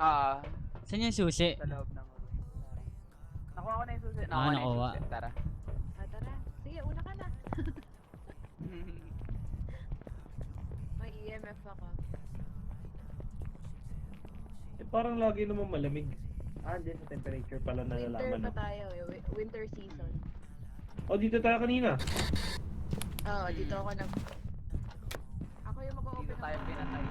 Saan yung susi? Sa loob ng room. Nakuha ko na yung susi. Ah, Nakuha na yung nakuha. susi. Tara. Tara. Sige, una ka na. May EMF ako. Parang lagi naman malamig. Dyan sa temperature pala Winter nalalaman. pa tayo eh. Winter season. Dito tayo kanina. Oo, dito ako nag... Ako yung Dito mag-open tayo pinatay.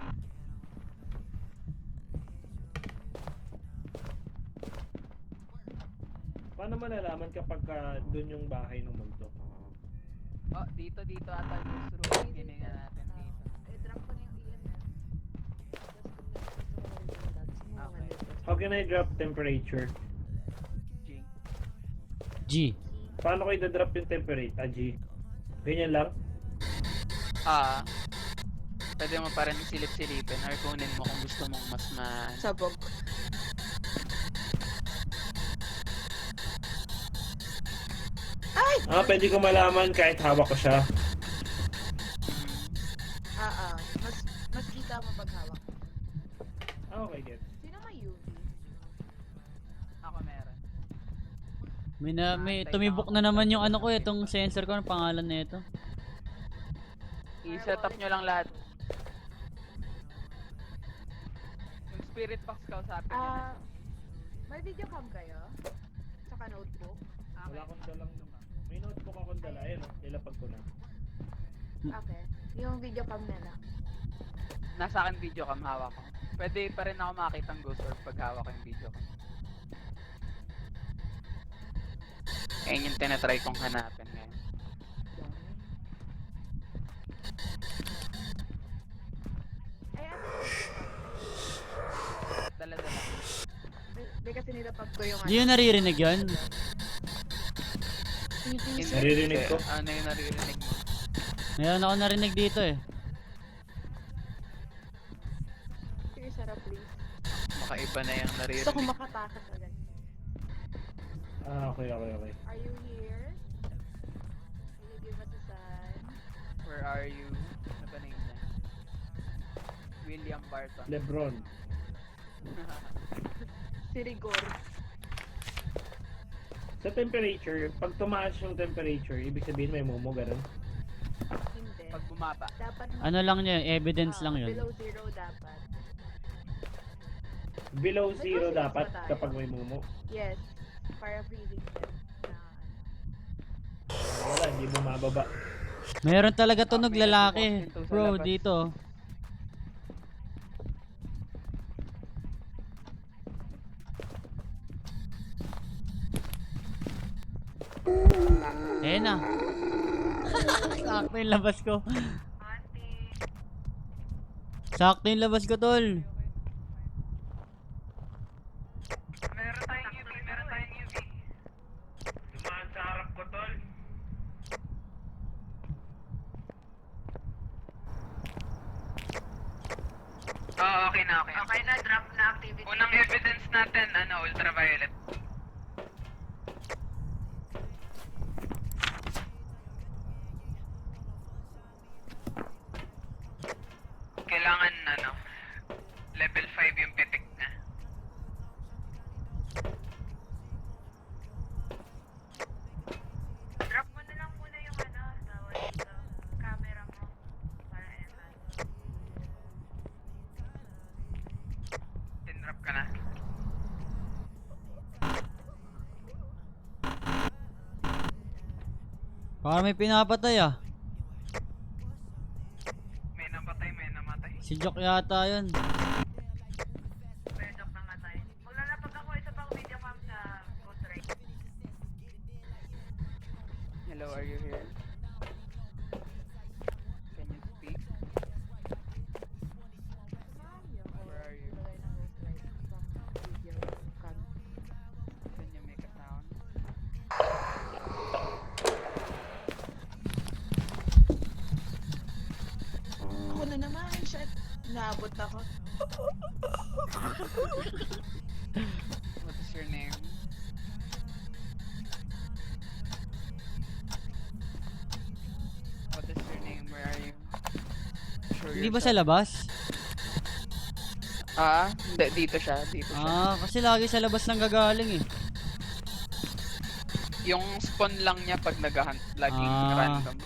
Paano malalaman kapag doon yung bahay ng multo? Dito ata yung room. Hininga natin dito. drop ko na yung EMF. Okay. How can I drop temperature? G. G. Paano ko i-drop yung temperature? G. Ganyan lang? Pwede mo pa rin silip-silipin or kunin mo kung gusto mong mas Sabog. Pwede ko malaman kahit hawak ko siya. Mas kita mo pag hawak. Okay, get. Sino may UV? Ako meron. May tumibok na naman yung ano ko, itong sensor ko, ang pangalan na ito. I-set up nyo lang lahat. Yung spirit box kausapin nyo na. May video cam kayo? Saka notebook? Wala akong dalang may notebook akong dala. Ayun, nilapag ko na. Okay. Yung video cam na lang. Nasa akin video cam hawak ko. Pwede pa rin ako makakita ng ghost orb pag hawak ko yung video cam. Ayun yung tinatry kong hanapin ngayon. Dala-dala. Hindi kasi nilapag ko yung Hindi yung naririnig yun? Naririnig ko. Ano yung naririnig mo? Meron ako narinig dito eh. Sige, sarap please. Makaiba na yung Gusto ko naririnig. makatakas agad. Okay. Are you here? Can you give us a sign? Where are you? Ano ba name niya? William Barton. Lebron. Si Rigor. Sa temperature, pag tumaas yung temperature, ibig sabihin may mumu, ganun. Hindi. Pag bumaba. Dapat Ano lang yun, evidence lang yun. Below zero dapat. Below zero May dapat ba tayo? kapag may mumu. Yes. Para freezing step na Wala, hindi bumababa. Meron talaga tunog May lalaki. nagbubukas dito sa Bro, labas. dito. Na. Sakto yung labas ko. Sakto yung labas ko, tol. Meron tayong UV, meron tayong UV. Dumaan sa harap ko, tol. Okay na, okay. Okay na, drop na activity. Unang evidence natin, ultraviolet. Kailangan, level 5 yung pitik na. Para may pinapatay ah. May namatay, may namatay. Si Jock yata yun. Medyo namatay. Maglalapag ako isa pang video cam sa Ghost Right. Hello, are you here? Can you speak? Where are you? Can you make a sound? Ako na naman, shit. Naabot ako. What is your name? What is your name? Where are you? Show Hindi ba sa yourself. labas? Hindi, dito siya, dito siya. Kasi lagi sa labas lang gagaling eh. Yung spawn lang niya pag nag-hunt, laging random.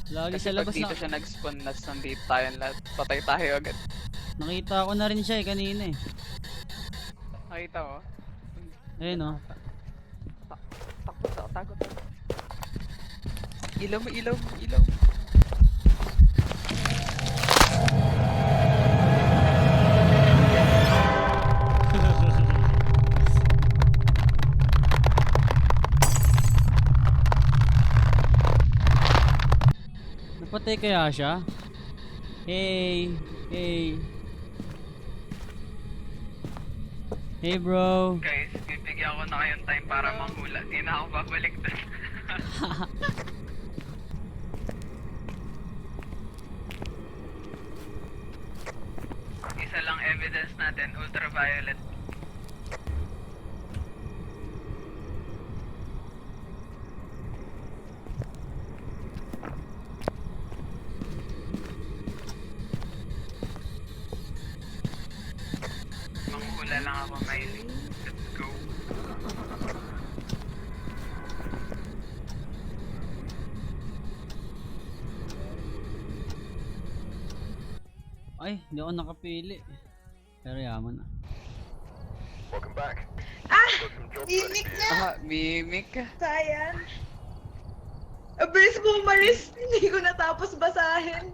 Lagi Kasi sa pag labas dito na. siya nag-spawn, nandito tayong lahat. Patay tayo agad. Nakita ko na rin siya eh kanina eh. Nakita mo? Ayun oh. Tago. Ilaw mo, ilaw. Napatay kaya siya? Hey. Hey bro. Guys, bibigyan ko na kayong time para manghula. Di na ako babalik doon. Isa lang evidence natin, ultraviolet. Manghula lang ako, Miley. Let's go. Ay, hindi ako nakapili. Pero yaman ah. Mimik na! Mimic. Sayang. Abris ko umalis. Hindi ko natapos basahin.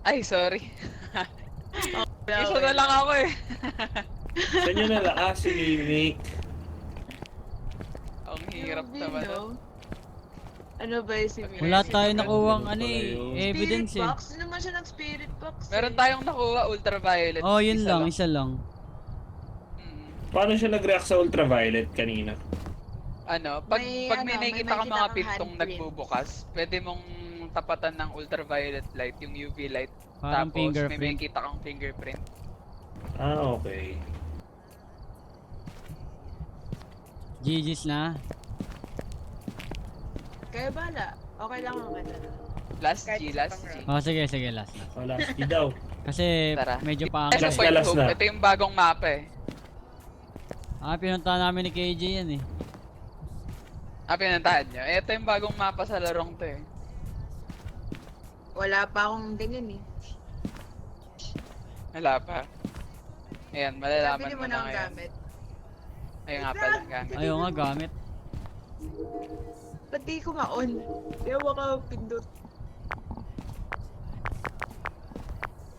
Ay, sorry. Wala, Isa na lang ako eh. Saan nyo nalakas si Mimic? Ang hirap Grabe, naman. no? Ano ba yung si Mimik? Wala tayo nakuhang Ganun ano pala eh, yun. evidence Spirit eh. box? Hindi naman siya nag-spirit box. Meron tayong nakuha, ultraviolet. Oh, yun Isa lang, isa lang. Mm. Paano siya nag-react sa ultraviolet kanina? Pag may may nakikita kang makita mga kang pintong handprint. nagbubukas, pwede mong tapatan ng ultraviolet light, yung UV light. Parang Tapos may fingerprint. makikita kang fingerprint. Okay. GG's na. Kaya bala. Okay lang ako na. Last Kahit G, isa last pang G. round. Oh, sige, last na. O, last key daw. Kasi Tara. medyo Ito pangit. Last Point na, last Hope. na. Ito yung bagong mapa eh. Pinunta namin ni KJ yan eh. Pinuntahan nyo. Ito yung bagong mapa sa larong to eh. Wala pa akong ganyan eh. Wala pa. Ayan, malalaman Sabi mo mo na na ang ngayon. gamit. Ayun nga pala, gamit. Ayaw nga gamit. Ba't di ko ma-on? Di ako makapindot.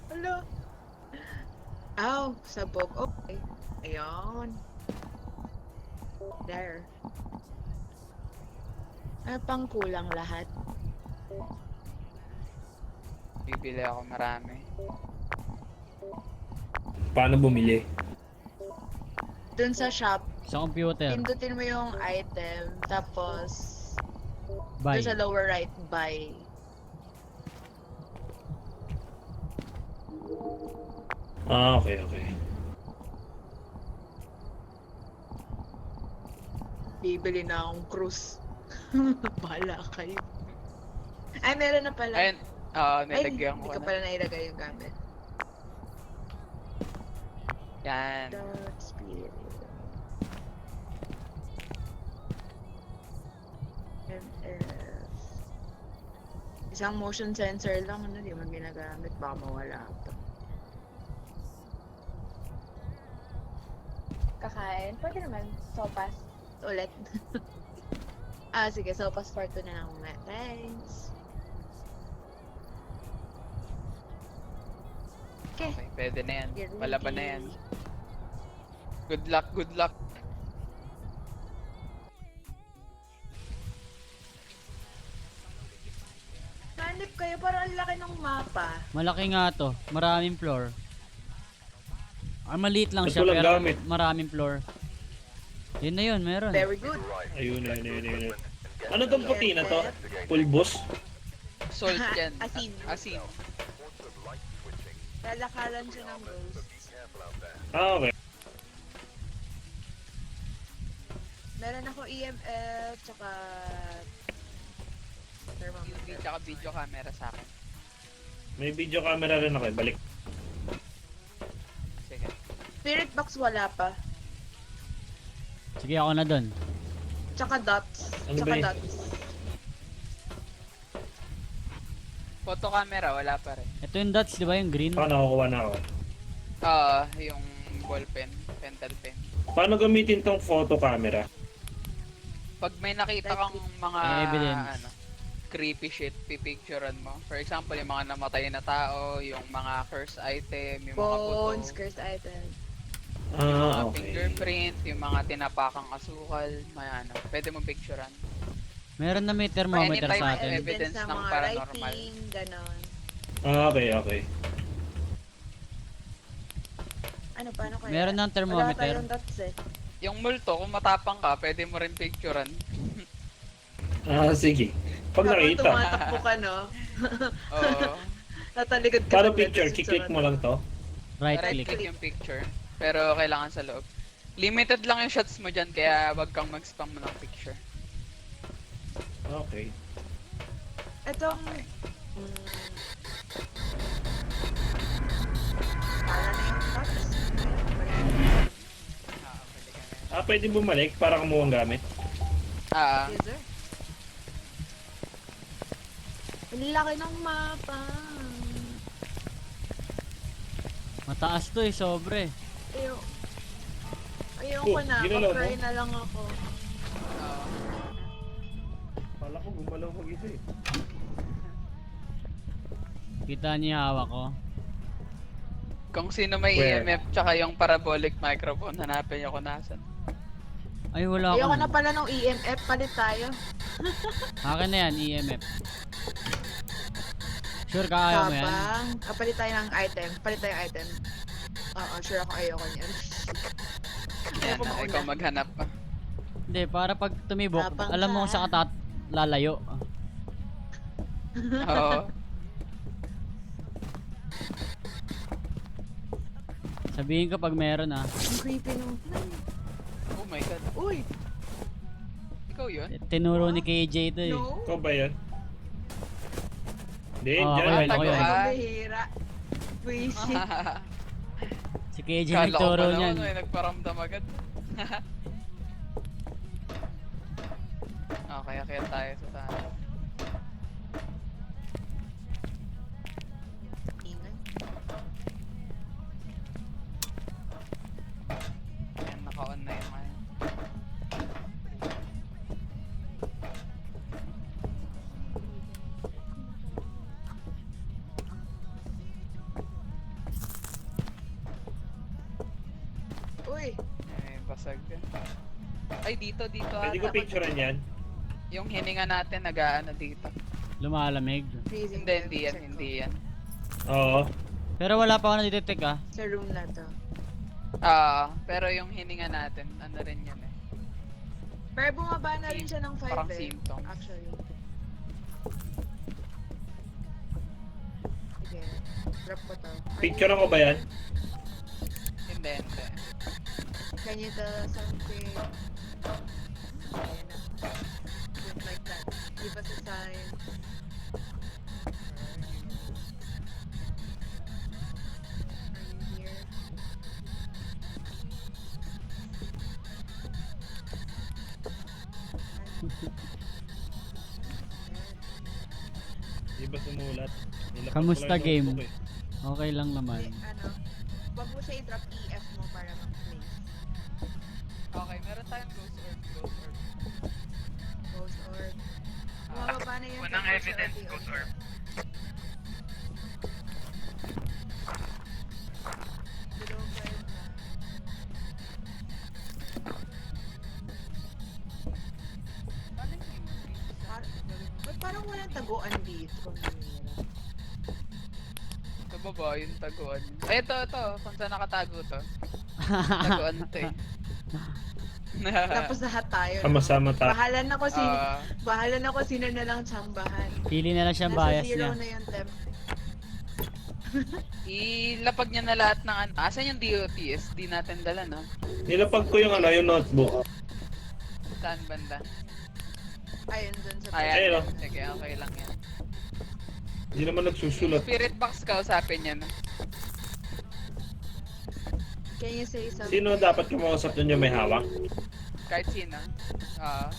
Hello? Aw, sabog. Okay. Ayun. There. Ano pang kulang lahat? Bibili ako marami. Paano bumili? Dun sa shop, Sa computer. pindutin mo yung item, tapos Bye. dun sa lower right, buy. Okay. Bibili na akong cruise. Bahala kayo. Ay, meron na pala. Ayun, nilagyan Hindi ko ka na. pala nailagay yung gamit. Yan. Dark Spirit. MF. Isang motion sensor lang, ano, di man ginagamit. Baka mawala pa. Kakain? Pwede naman. Sopas. Ulit. Sige. So, passport ko na lang muna. Thanks. Okay. Okay, pwede na yan. Get Palaban na yan. ready. Good luck, good luck. Hanip kayo, parang ang laki ng mapa. Malaki nga to. Maraming floor. Maliit lang Ba't siya walang pero gamit? maraming floor. Yun na yun, meron. Very good. Ayun. Ano tong puti na to? Pulbos? Salt yan. Asin. Asin. Lalakalan siya ng ghost. Okay. Meron ako EMF, tsaka UV thermometer. tsaka video camera sa akin. May video camera rin ako. Balik. Sige. Spirit box wala pa. Sige, ako na dun. Tsaka dots. Ano Tsaka ba yun? dots. Photo camera, wala pa rin. Ito yung dots, di ba yung green? Paano nakukuha na ako? Yung ballpen, pentel pen. Paano gamitin tong photo camera? Pag may nakita kang mga Evidence. creepy shit, pipicturean mo. For example, yung mga namatay na tao, yung mga cursed item, yung mga buto, Bones, cursed item. mga Okay. fingerprint, yung mga tinapakang asukal, pwede mo picturean. Meron na may thermometer Anytime sa atin. evidence ng ng mga paranormal. writing, ganon. Okay. Ano, paano kaya? Meron ng Wala thermometer. tayong dots eh. Yung multo, kung matapang ka, pwede mo rin picturean. Sige. Pag Habang nakita. tumatakbo ka, no? Oo. Tatalikod ka. Para sa picture, bed, kiklik mo lang to. Right Right click. click yung picture. Pero kailangan sa loob. Limited lang yung shots mo dyan, kaya wag kang mag-spam ng picture. Okay. Itong... Para na yung dots. Balikan na. Pwede bumalik para kumuha ang gamit. Yes, sir. Ang laki ng mapa. Mataas to eh, sobre. Ayoko na. ginalaw mo? Mag-cry na lang ako. Kala ko gumalaw mag-isa eh. Kita niyo yung hawak ko. Kung sino may Where? EMF tsaka yung parabolic microphone, hanapin niyo kung nasan. Ay, wala Ayoko ako. na pala ng EMF. Palit tayo. Akin na yan, EMF. Sure ka ayaw mo yan? Palit tayo ng item. Palit tayo ng item. Oo, sure ako ayoko niyan. Ayan na, ikaw maghanap. Hindi, para pag tumibok, Tapang alam mo kung ka. saan ka lalayo. Oo. Sabihin ko pag meron ah. Ang creepy nung... Oh my god. Uy! Ikaw yun? Tinuro ni KJ ito eh. No? Ikaw ba yan? Hindi, Oh, dyan. ako yun, ako yun. Ah. Ang bihira. Buisit. Si KJ Kala ko nagturo pala niyan. nagparamdam agad. Okay, kaya tayo sa tayo. Ingay. Ayan, naka-on na yung ano. Uy! Basag. Ay, dito Pwede ko ata. picturean yan. Yung hininga natin, nag-aano dito. Lumalamig. Freezing Hindi yan, temperature ko. hindi yan. Oo. Pero wala pa ako nadidetect ah. Sa room na to. Pero yung hininga natin, ano rin yan eh. Pero bumaba na rin siya ng 5 Parang eh. symptoms. Actually. Sige. Drop ko to. Picturean ko ba yan? Hindi. Can you tell us something? Ayan na. Just like that. Give us a sign. Are you here? Di ba sumulat? Nilapag ko Kamusta lang yung game? notebook eh. Okay lang naman. Wag mo siya i-drop EF mo para mag-place. Okay, meron tayong ghost orb. Ghost orb. Bumababa na yun. Unang tapos evidence, LTO. Ghost orb. Below 5 na. Ba't parang walang taguan dito? Sa baba yung taguan. Ay, ito. Kung saan nakatago to. Taguan to eh. Tapos lahat tayo. no? Sama-sama tayo. Bahala na ko sino na lang tsambahan. Pili na lang siyang Nasa bias zero niya. na yung temp. Ilapag niya na lahat ng ano. Asan yung DOTS? Di natin dala, no? Nilapag ko yung yung notebook. Saan banda? Ayun dun sa Ayan. Ayun, oh. Sige, okay lang yan. Hindi naman nagsusulat. Spirit box kausapin niya, no? Can you say something? Sino dapat kumausap nun yung may hawak? Kahit sino. Ah.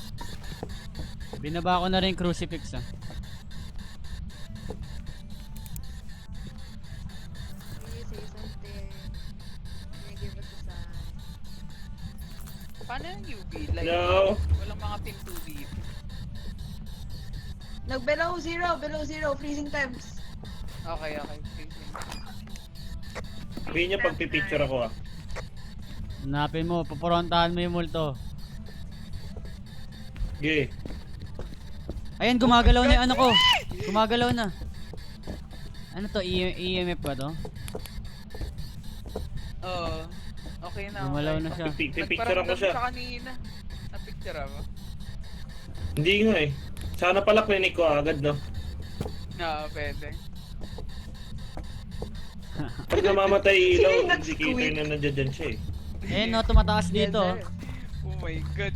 Binaba ko na rin yung crucifix ah. Can you say something? Can you give us a sign? Paano yung UV? Like, No. walang mga pinto dito. Below zero, freezing temps. Okay. Freezing. Sabihin niya pagpipicture ako ah. Hanapin mo, pupurontahan mo yung multo. Okay. Ayan, gumagalaw na yung ano ko. Gumagalaw na. Ano to? EMF ba to? Oo. Okay na. Gumalaw na siya. Pipicture ako siya. Siya kanina. Na-picture ako. Hindi nga eh. Sana pala clinic ko agad no. Oo, pwede. Pag namamatay ilaw, Sino yung indicator nag-squeak? na nandiyan siya eh. Eh no, tumataas dito. Yes, sir. Oh my god.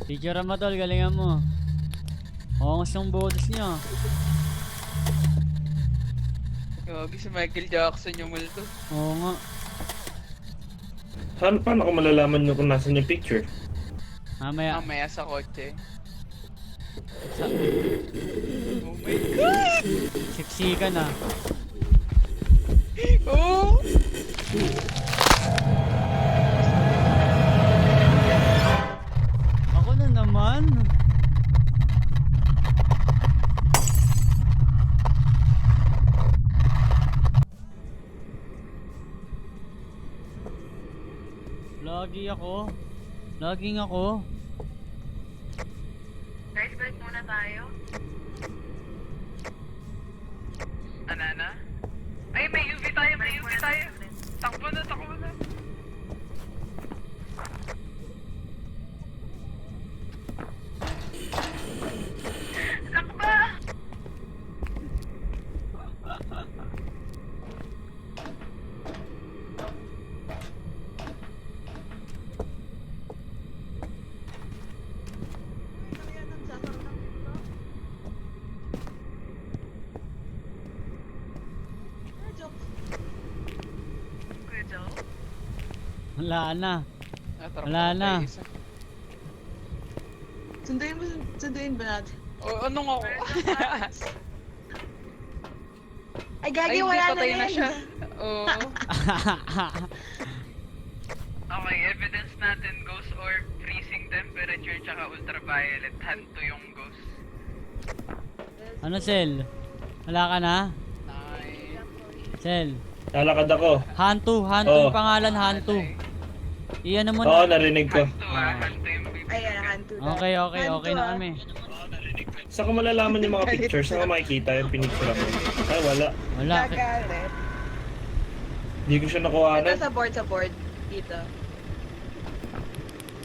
Picture mo tol, galingan mo. Hongos yung boses niya. Gagi si Michael Jackson yung multo. Oo nga. Saan paano ko malalaman nyo kung nasan yung picture? Mamaya. Mamaya sa kotse. Oh my god! Siksikan ah. Oh! Ako na naman. Laging ako. Guys, balik muna tayo. Anana? Ay, may UV tayo! Takbo na! Takbo! Wala na. Natarap Wala ako na. kay isa. Sunduin ba natin? Oh, anong ako? Ay, Ay, gagi, hindi, wala na patay na yan. siya. Oo. Okay, evidence natin, ghost orb, freezing temperature, tsaka ultraviolet. Hanto yung ghost. Ano Sel? Wala ka na? Nice. Sel. Lalakad ako. Hantu Oo. yung pangalan, Hantu. Iyan mo Oo, na. narinig ko. Hanto yung baby. Ayan, hanto na. Okay Hantu, na ah. kami. Saan ko malalaman yung mga pictures? Saan ko makikita yung pinicture ako? Ay, wala. Wala. Gagalit. Hindi ko siya nakuhanan. Ito sa board. Dito.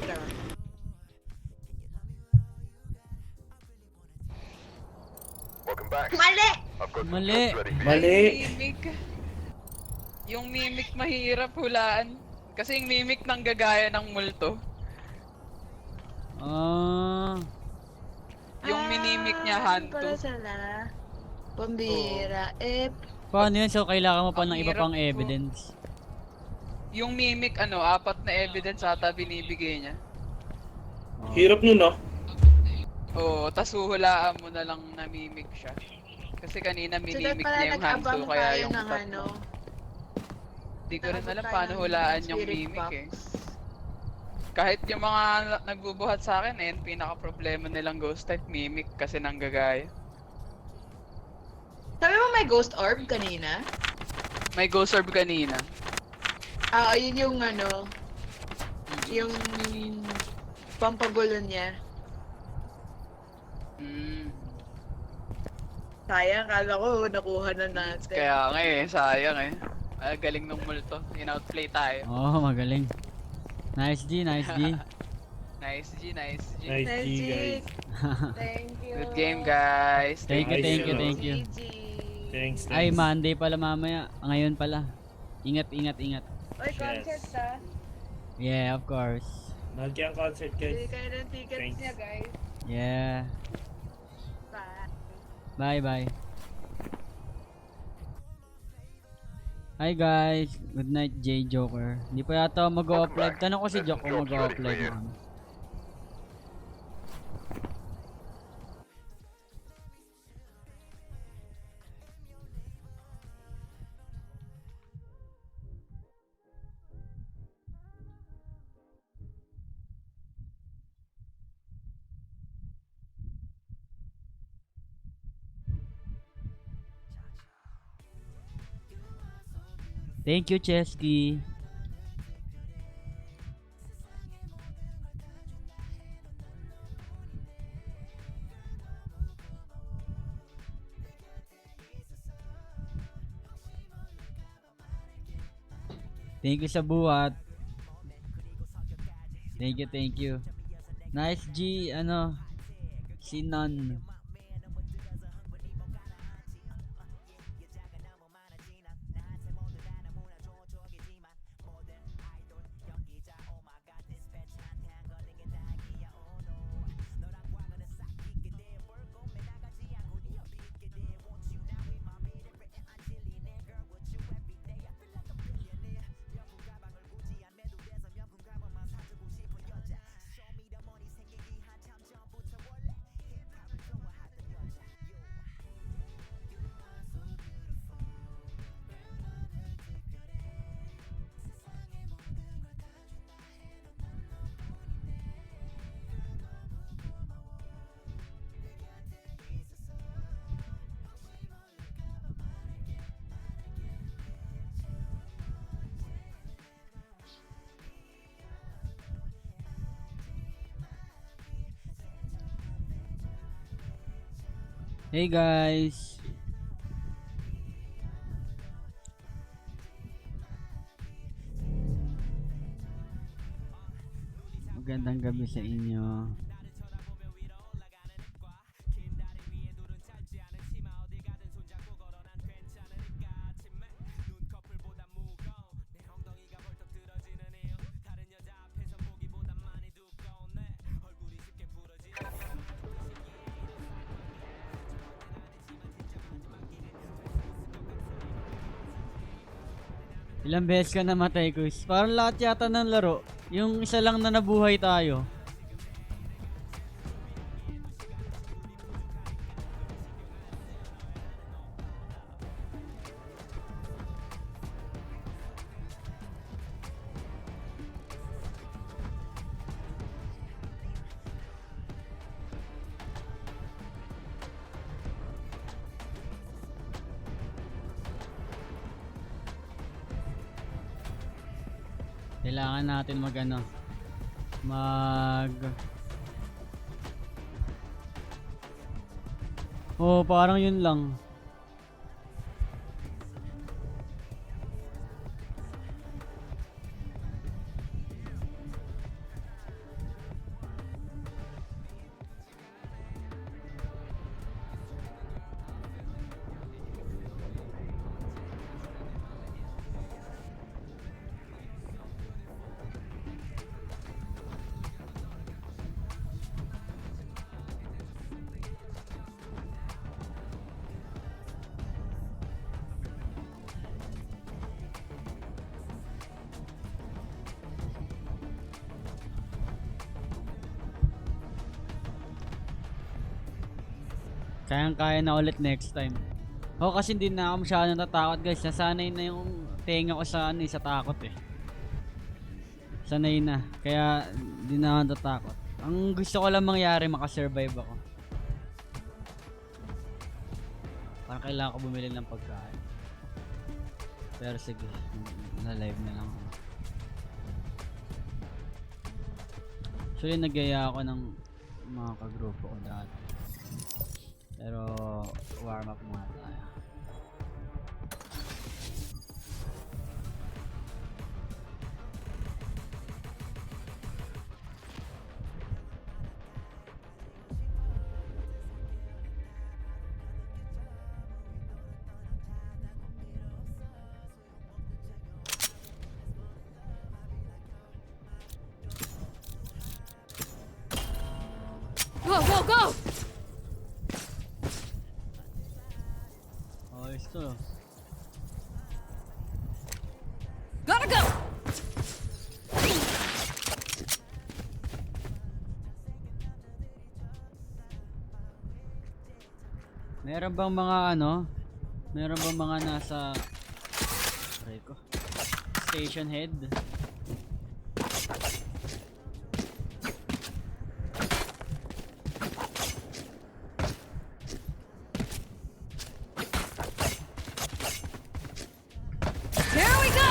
Ito. Mali! Mali. Mali. Mimic. Yung mimic mahirap hulaan. Kasi yung mimic nang gagaya ng multo. Ah. Yung minimik niya hanto. Pala sila. Pambira. Eh, Paano yun? So kailangan mo pa ng Ang iba hirap pang po. evidence. Yung mimic, 4 na evidence ata binibigay niya. Hirap nun, no? Oo, tas huhulaan mo na lang na mimic siya. Kasi kanina so dapat minimik pala niya yung hanto, nag-abang kaya tayo yung ng top ano. mo. Di ko rin Nag-abang alam tayo paano ng hulaan yung spirit mimic box. eh. Kahit yung mga nagbubuhat sa akin, eh, pinaka-problema nilang ghost type, mimic kasi nanggagaya. Sabi mo may ghost orb kanina? May ghost orb kanina. Ah, yun yung ano, yung pampagulo niya. Mm. Sayang, kala ko nakuha na natin. Kaya nga eh, sayang eh. Ay, galing nung multo. In-outplay tayo. Oh, magaling. Nice G, nice G. Nice G, nice G. Nice G, guys. Thank you. Good game, guys. Thank you, thank you, thank you. GG. Thanks, thanks. Ay, Monday pala mamaya. Ngayon pala. Ingat, ingat, ingat. Oy, concert ah. Yeah, of course. Mahal kayo ang concert, Bili guys. kayo ng tickets Thanks. niya, guys. Yeah. Bye. Bye, bye. Hi guys, good night J Joker. Hindi pa yata mag-o-upload. Tanong ko si Joke kung mag-o-upload na. Thank you, Chesky. Thank you sa buhat. Thank you, thank you. Nice G, ano, Sinan. Hey guys. Magandang gabi sa inyo. Ilang beses ka namatay, Chris? Parang lahat yata ng laro. Yung isa lang na nabuhay tayo. Kailangan natin Oh, parang yun lang. Kayang-kaya na ulit next time. Ako kasi hindi na ako masyadong natatakot guys. Nasanay na yung tenga ko sa sa takot eh. Sanay na. Kaya di na ako natatakot. Ang gusto ko lang mangyari, makasurvive ako. Parang kailangan ko bumili ng pagkain. Pero sige, na-live na lang ako. Actually, nagyaya ako ng mga kagrupo ko dati. Pero, warm up muna tayo. Go, go, go! Ayos to. Gotta go! Meron bang mga ano? Meron bang mga nasa aray ko, station head? Here we go!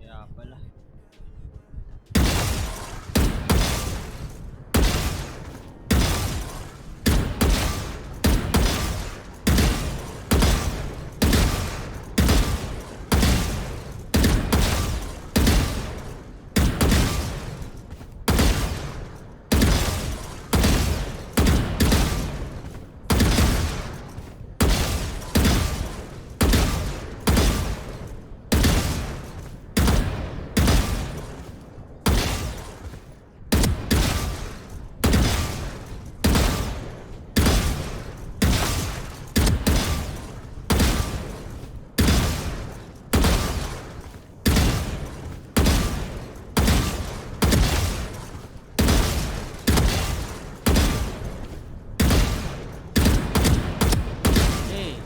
Kaya pala. Hey.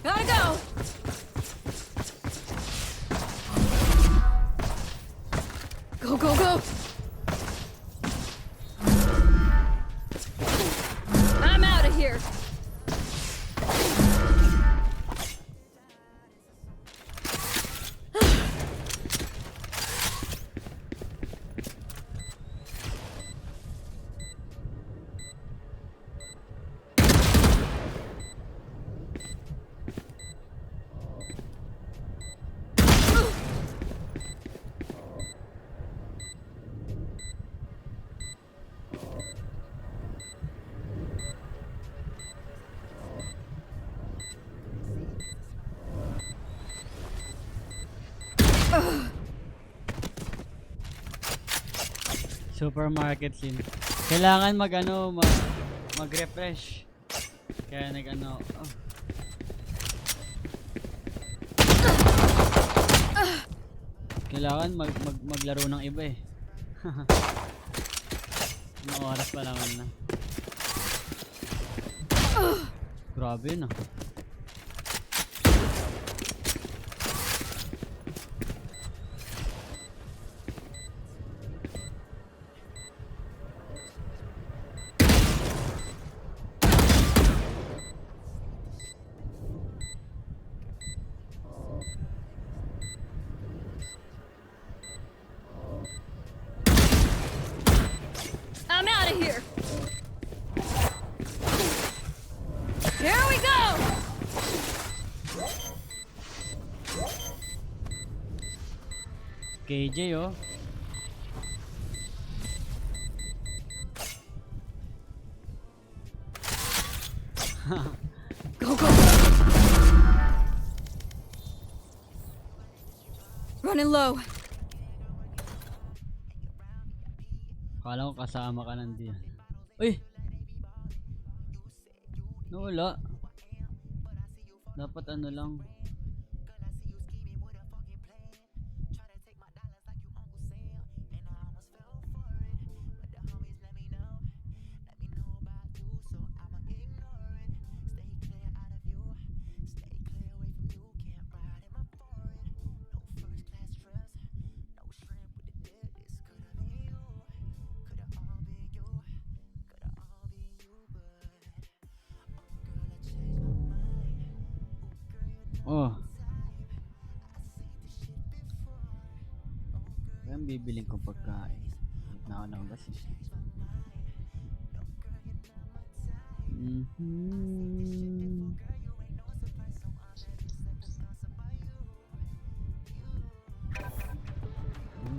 Gotta go! Go, go, go! I'm out of here! Supermarket scene. Kailangan mag ano, mag-refresh. Kaya nag-ano, oh. Kailangan maglaro ng iba eh. Anong oras pa naman na. Grabe yun ah. I'm out of here. Here we go. KJ oh. Go, go, go. Running low. Akala ko kasama ka nandiyan. Uy! Nawala. Dapat ano lang. Oh. Kaya bibiling kong pagkain. Na ako nakabas eh.